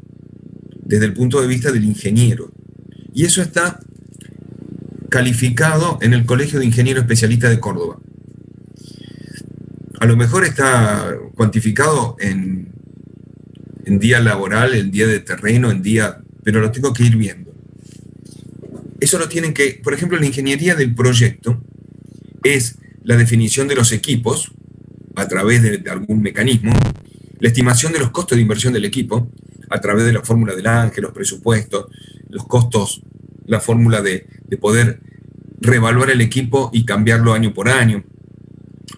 desde el punto de vista del ingeniero. Y eso está calificado en el Colegio de Ingenieros Especialistas de Córdoba. A lo mejor está cuantificado en día laboral, en día de terreno, pero lo tengo que ir viendo. Eso lo tienen que, por ejemplo, la ingeniería del proyecto es la definición de los equipos a través de algún mecanismo, la estimación de los costos de inversión del equipo a través de la fórmula del Ángel, los presupuestos, los costos, la fórmula de poder reevaluar el equipo y cambiarlo año por año,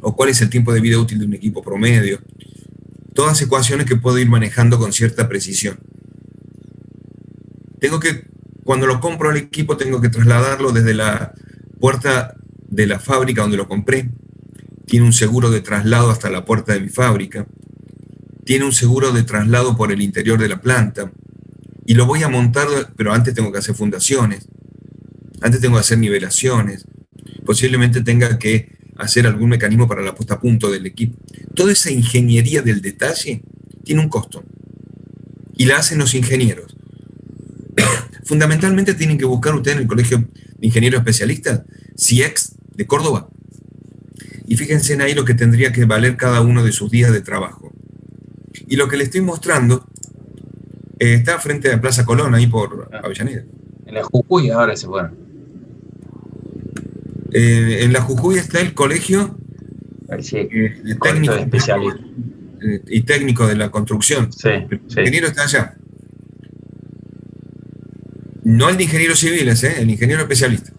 o cuál es el tiempo de vida útil de un equipo promedio. Todas ecuaciones que puedo ir manejando con cierta precisión. Cuando lo compro al equipo, tengo que trasladarlo desde la puerta de la fábrica donde lo compré. Tiene un seguro de traslado hasta la puerta de mi fábrica. Tiene un seguro de traslado por el interior de la planta. Y lo voy a montar, pero antes tengo que hacer fundaciones. Antes tengo que hacer nivelaciones. Posiblemente tenga que hacer algún mecanismo para la puesta a punto del equipo. Toda esa ingeniería del detalle tiene un costo. Y la hacen los ingenieros. Fundamentalmente tienen que buscar ustedes en el Colegio de Ingenieros Especialistas, CIEX de Córdoba. Y fíjense en ahí lo que tendría que valer cada uno de sus días de trabajo. Y lo que les estoy mostrando está frente a Plaza Colón, ahí por Avellaneda. En la Jujuy ahora se fueron. En la Jujuy está el colegio técnico especialista y técnico de la construcción. Sí, El ingeniero está allá. No el de ingenieros civiles, el ingeniero especialista.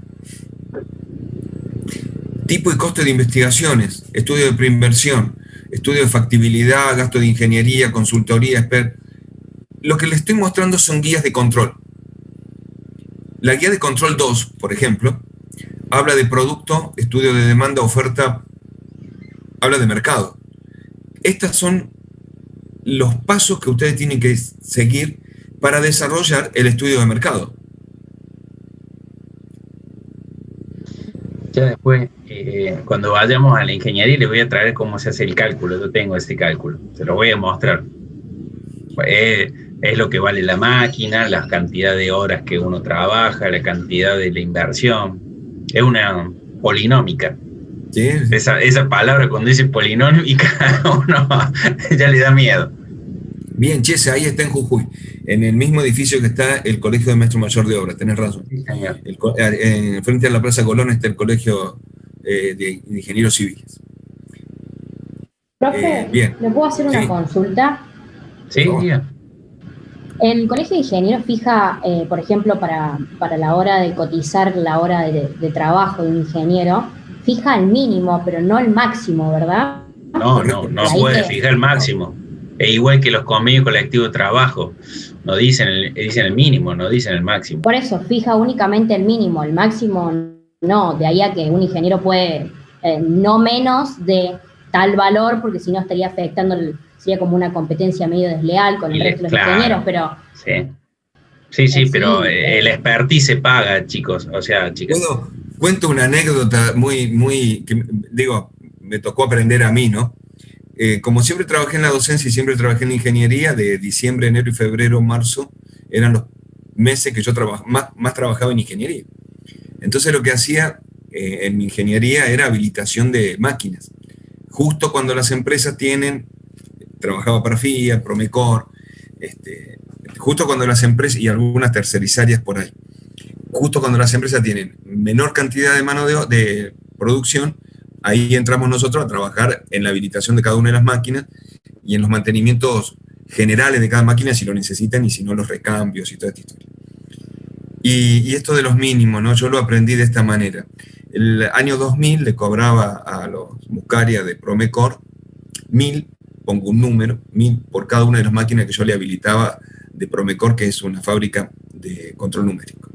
Tipo y costo de investigaciones, estudio de preinversión, estudio de factibilidad, gasto de ingeniería, consultoría, Lo que les estoy mostrando son guías de control. La guía de control 2, por ejemplo, habla de producto, estudio de demanda, oferta, habla de mercado. Estos son los pasos que ustedes tienen que seguir para desarrollar el estudio de mercado. Ya después, cuando vayamos a la ingeniería, les voy a traer cómo se hace el cálculo. Yo tengo ese cálculo, se lo voy a mostrar. Es lo que vale la máquina, la cantidad de horas que uno trabaja, la cantidad de la inversión. Es una polinómica. ¿Sí? Esa palabra, cuando dice polinómica, uno ya le da miedo. Bien, Chese, ahí está en Jujuy, en el mismo edificio que está el Colegio de Maestro Mayor de Obra, tenés razón. Sí, señor. Frente a la Plaza Colón está el Colegio de Ingenieros Civiles. Profe, bien. ¿le puedo hacer una consulta? Sí, diga. El Colegio de Ingenieros fija, por ejemplo, para la hora de cotizar la hora de trabajo de un ingeniero, fija el mínimo, pero no el máximo, ¿verdad? No puede fijar el máximo. Es igual que los convenios colectivos de trabajo. No dicen el mínimo, no dicen el máximo. Por eso, fija únicamente el mínimo, el máximo no. De ahí a que un ingeniero puede no menos de tal valor, porque si no estaría afectando, sería como una competencia medio desleal con el resto de los ingenieros, pero... Sí, pero el expertise se paga, chicos, o sea, chicas. Cuento una anécdota muy, que, digo, me tocó aprender a mí, ¿no? Como siempre trabajé en la docencia y siempre trabajé en la ingeniería, de diciembre, enero y febrero, marzo, eran los meses que yo más trabajaba en ingeniería. Entonces lo que hacía en mi ingeniería era habilitación de máquinas. Justo cuando las empresas trabajaba para Fiat, Promecor, justo cuando las empresas, y algunas tercerizarias por ahí, justo cuando las empresas tienen menor cantidad de mano de producción, ahí entramos nosotros a trabajar en la habilitación de cada una de las máquinas y en los mantenimientos generales de cada máquina si lo necesitan y si no los recambios y toda esta historia. Y esto de los mínimos, ¿no? Yo lo aprendí de esta manera. El año 2000 le cobraba a los Muscaria de Promecor 1.000, pongo un número, 1.000 por cada una de las máquinas que yo le habilitaba de Promecor, que es una fábrica de control numérico.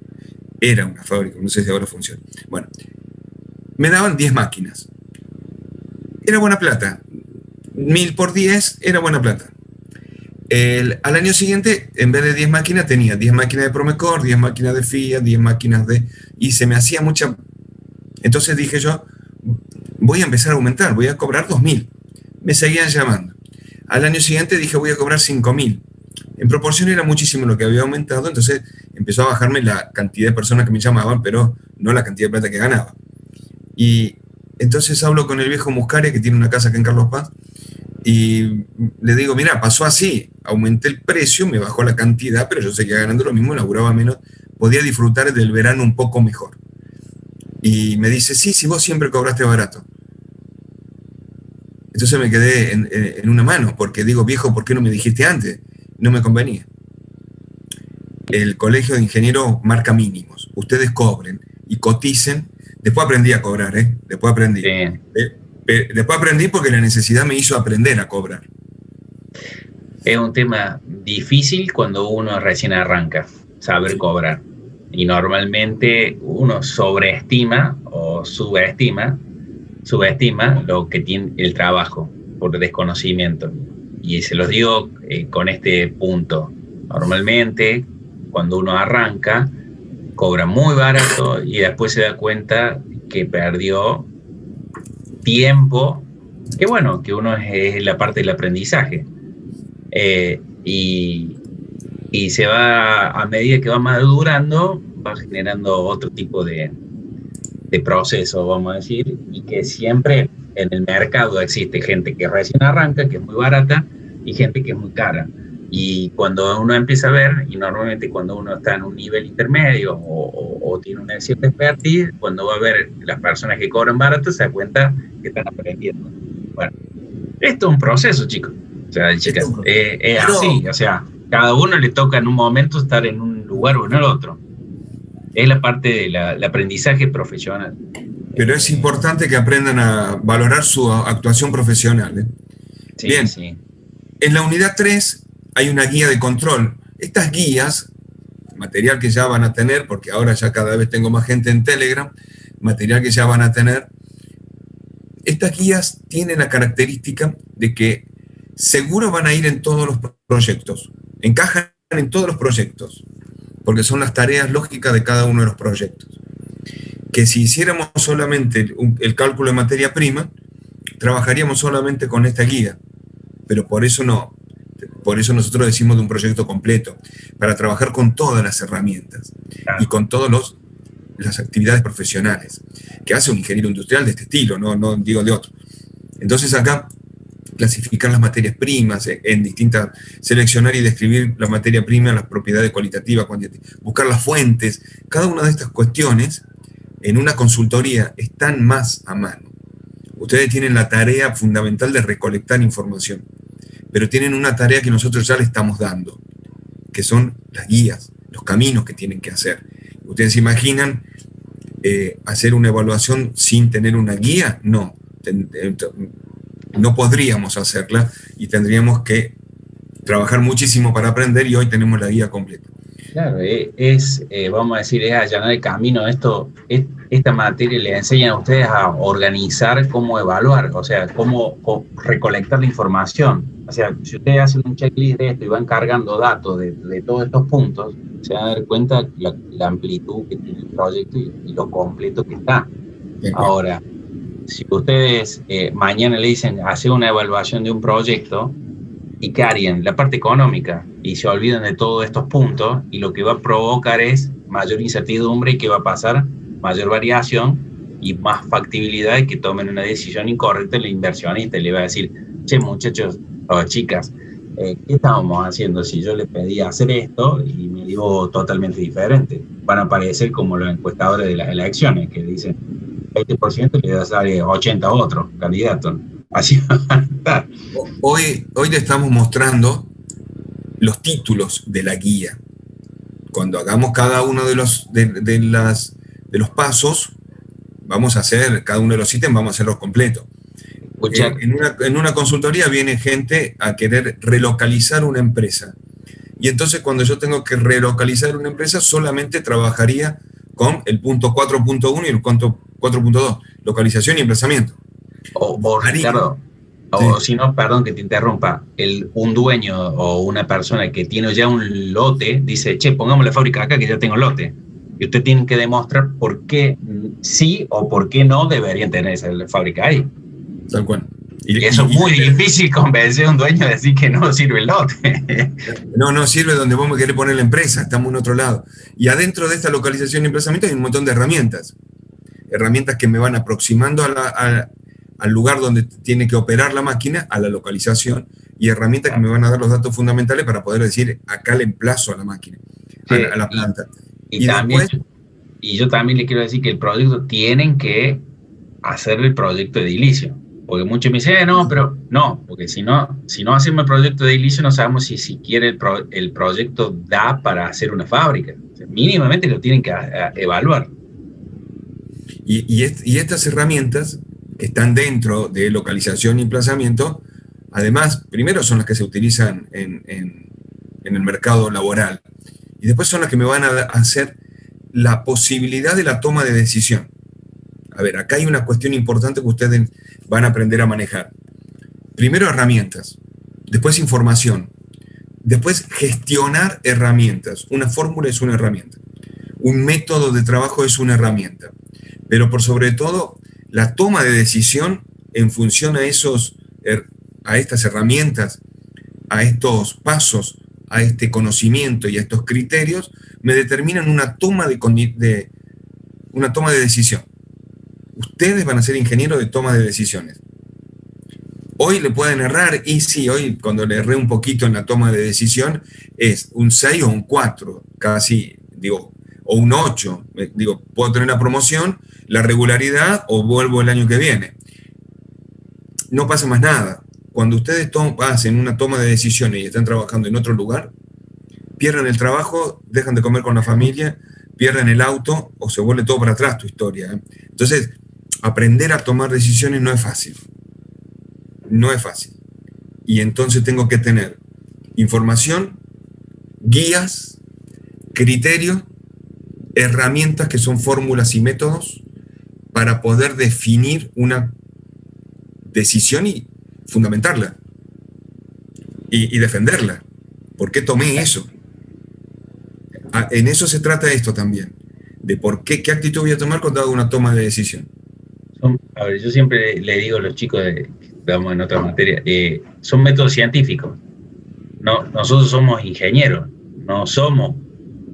Era una fábrica, no sé si ahora funciona. Bueno, me daban 10 máquinas. Era buena plata. 1.000 por 10 era buena plata. Al año siguiente, en vez de 10 máquinas, tenía 10 máquinas de Promecor, 10 máquinas de Fiat, 10 máquinas de... Y se me hacía mucha... Entonces dije yo, voy a empezar a aumentar, voy a cobrar 2.000. Me seguían llamando. Al año siguiente dije, voy a cobrar 5.000. En proporción era muchísimo lo que había aumentado, entonces empezó a bajarme la cantidad de personas que me llamaban, pero no la cantidad de plata que ganaba. Y entonces hablo con el viejo Muscaria, que tiene una casa acá en Carlos Paz, y le digo, mira, pasó así, aumenté el precio, me bajó la cantidad, pero yo seguía ganando lo mismo, laburaba menos, podía disfrutar del verano un poco mejor. Y me dice, sí, si vos siempre cobraste barato. Entonces me quedé en una mano, porque digo, viejo, ¿por qué no me dijiste antes? No me convenía. El Colegio de Ingenieros marca mínimos. Ustedes cobren y coticen. Después aprendí a cobrar, Después aprendí. Sí. Después aprendí porque la necesidad me hizo aprender a cobrar. Es un tema difícil cuando uno recién arranca, saber cobrar. Y normalmente uno sobreestima o subestima lo que tiene el trabajo por desconocimiento. Y se los digo con este punto. Normalmente, cuando uno arranca, cobra muy barato y después se da cuenta que perdió tiempo, que bueno, que uno es la parte del aprendizaje. Y se va, a medida que va madurando, va generando otro tipo de proceso, vamos a decir, y que siempre en el mercado existe gente que recién arranca, que es muy barata, y gente que es muy cara. Y cuando uno empieza a ver, y normalmente cuando uno está en un nivel intermedio o tiene una cierta expertise, cuando va a ver las personas que cobran barato, se da cuenta que están aprendiendo. Bueno, esto es un proceso, chicos. O sea, chicas, es así. O sea, cada uno le toca en un momento estar en un lugar o en el otro. Es la parte del aprendizaje profesional. Pero es importante que aprendan a valorar su actuación profesional. Sí, bien. Sí. En la unidad 3 hay una guía de control. Estas guías, material que ya van a tener, porque ahora ya cada vez tengo más gente en Telegram, material que ya van a tener, estas guías tienen la característica de que seguro van a ir en todos los proyectos, encajan en todos los proyectos, porque son las tareas lógicas de cada uno de los proyectos. que si hiciéramos solamente el cálculo de materia prima, trabajaríamos solamente con esta guía, pero por eso no. Por eso nosotros decimos de un proyecto completo, para trabajar con todas las herramientas y con todas las actividades profesionales que hace un ingeniero industrial de este estilo, no digo de otro. Entonces acá clasificar las materias primas en distintas, seleccionar y describir la materia prima, las propiedades cualitativas, cuantitativas, buscar las fuentes, cada una de estas cuestiones en una consultoría están más a mano. Ustedes tienen la tarea fundamental de recolectar información, pero tienen una tarea que nosotros ya le estamos dando, que son las guías, los caminos que tienen que hacer. ¿Ustedes se imaginan hacer una evaluación sin tener una guía? No. No podríamos hacerla y tendríamos que trabajar muchísimo para aprender, y hoy tenemos la guía completa. Claro, vamos a decir, es allanar el camino. Esta materia le enseña a ustedes a organizar cómo evaluar, o sea, cómo recolectar la información. O sea, si ustedes hacen un checklist de esto y van cargando datos de todos estos puntos, se van a dar cuenta la amplitud que tiene el proyecto y lo completo que está. Ahora, si ustedes mañana le dicen hacer una evaluación de un proyecto y ¿qué harían? La parte económica, y se olvidan de todos estos puntos, y lo que va a provocar es mayor incertidumbre, y que va a pasar mayor variación y más factibilidad de que tomen una decisión incorrecta. El inversionista le va a decir, che, muchachos o chicas, ¿qué estábamos haciendo si yo les pedí hacer esto y me dio totalmente diferente? Van a aparecer como los encuestadores de las elecciones que dicen 20% le da a dar 80 a otro candidato. Así va a estar. Hoy le estamos mostrando los títulos de la guía. Cuando hagamos cada uno de los pasos, vamos a hacer cada uno de los ítems, vamos a hacerlos completos. En una consultoría viene gente a querer relocalizar una empresa. Y entonces cuando yo tengo que relocalizar una empresa, solamente trabajaría con el punto 4.1 y el punto 4.2, localización y emplazamiento. O Ricardo, o si no, perdón que te interrumpa, un dueño o una persona que tiene ya un lote, dice, che, pongamos la fábrica acá que ya tengo lote. Y usted tiene que demostrar por qué sí o por qué no deberían tener esa fábrica ahí. Tal cual. Y eso es muy difícil convencer a un dueño de decir que no sirve el lote. No sirve donde vos me querés poner la empresa, estamos en otro lado. Y adentro de esta localización y emplazamiento hay un montón de herramientas. Herramientas que me van aproximando al lugar donde tiene que operar la máquina, a la localización, y herramientas que me van a dar los datos fundamentales para poder decir, acá le emplazo a la máquina, a la planta. Y yo también le quiero decir que el proyecto tienen que hacer el proyecto edilicio. Porque muchos me dicen, no, pero no, porque si no hacemos el proyecto de edilicio no sabemos si siquiera el proyecto da para hacer una fábrica. O sea, mínimamente lo tienen que evaluar. Y estas herramientas que están dentro de localización y emplazamiento, además, primero son las que se utilizan en el mercado laboral, y después son las que me van a hacer la posibilidad de la toma de decisión. A ver, acá hay una cuestión importante que ustedes van a aprender a manejar. Primero herramientas, después información, después gestionar herramientas. Una fórmula es una herramienta, un método de trabajo es una herramienta, pero por sobre todo la toma de decisión en función a estas herramientas, a estos pasos, a este conocimiento y a estos criterios, me determinan una toma de decisión. Ustedes van a ser ingenieros de toma de decisiones. Hoy le pueden errar, y sí, hoy cuando le erré un poquito en la toma de decisión, es un 6 o un 4, casi, digo, o un 8. Digo, puedo tener la promoción, la regularidad, o vuelvo el año que viene. No pasa más nada. Cuando ustedes hacen una toma de decisiones y están trabajando en otro lugar, pierden el trabajo, dejan de comer con la familia, pierden el auto, o se vuelve todo para atrás tu historia. Entonces, aprender a tomar decisiones no es fácil. No es fácil. Y entonces tengo que tener información, guías, criterios, herramientas que son fórmulas y métodos para poder definir una decisión y fundamentarla y defenderla. ¿Por qué tomé eso? En eso se trata esto también, de por qué actitud voy a tomar cuando hago una toma de decisión. A ver, yo siempre le digo a los chicos, estamos en otra materia, son métodos científicos. No, nosotros somos ingenieros, no somos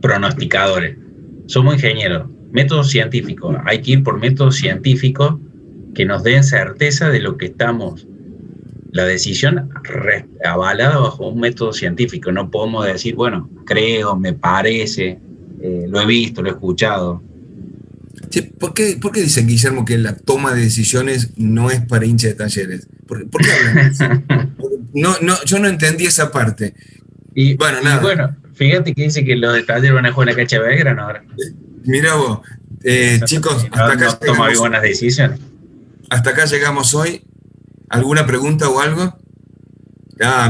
pronosticadores, somos ingenieros. Métodos científicos, hay que ir por métodos científicos que nos den certeza de lo que estamos, la decisión avalada bajo un método científico. No podemos decir, bueno, creo, me parece, lo he visto, lo he escuchado. Sí, ¿por qué dicen, Guillermo, que la toma de decisiones no es para hinchas de Talleres? ¿Por qué hablan de eso? Yo no entendí esa parte. Bueno, nada. Bueno, fíjate que dice que los de Talleres van a jugar en la cancha de Belgrano ahora. Mirá vos, chicos, hasta acá toma buenas decisiones. Hasta acá llegamos hoy. ¿Alguna pregunta o algo?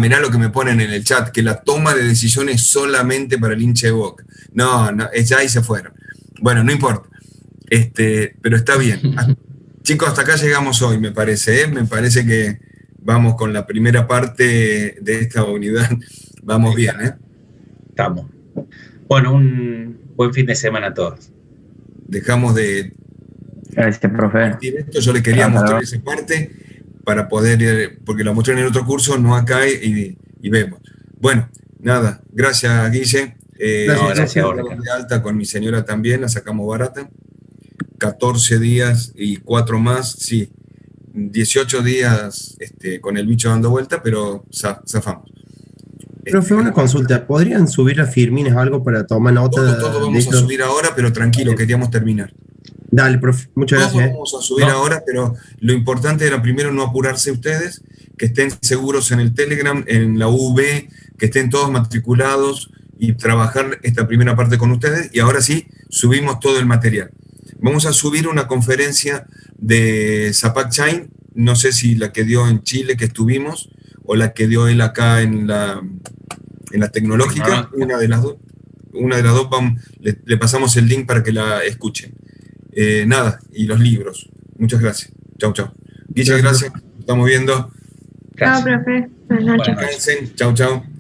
Mirá lo que me ponen en el chat, que la toma de decisiones es solamente para el hincha de Boca. No, ya ahí se fueron. Bueno, no importa. Pero está bien. Chicos, hasta acá llegamos hoy, me parece. Me parece que vamos con la primera parte de esta unidad. Vamos bien, ¿eh? Estamos. Bueno, un buen fin de semana a todos. Dejamos de... Gracias, profe. Esto yo le quería mostrar esa parte para poder, porque la mostré en el otro curso, no acá, y vemos. Bueno, nada, gracias, Guille. Gracias, de alta con mi señora también, la sacamos barata. 14 días y 4 más, sí. 18 días con el bicho dando vuelta, pero zafamos. Profe, una consulta, ¿podrían subir a Firmines algo para tomar nota? Todo vamos a subir ahora, pero tranquilo, queríamos terminar. Dale, profe, muchas gracias. Todo vamos a subir ahora, pero lo importante era primero no apurarse ustedes, que estén seguros en el Telegram, en la UV, que estén todos matriculados y trabajar esta primera parte con ustedes, y ahora sí, subimos todo el material. Vamos a subir una conferencia de Zapac Chain, no sé si la que dio en Chile, que estuvimos, o la que dio él acá en la tecnológica, una de las dos. Le pasamos el link para que la escuchen. Nada, y los libros. Muchas gracias. Chau, chau. Guille, gracias. Estamos viendo. Chao, profe. Buenas noches. Chau, chau.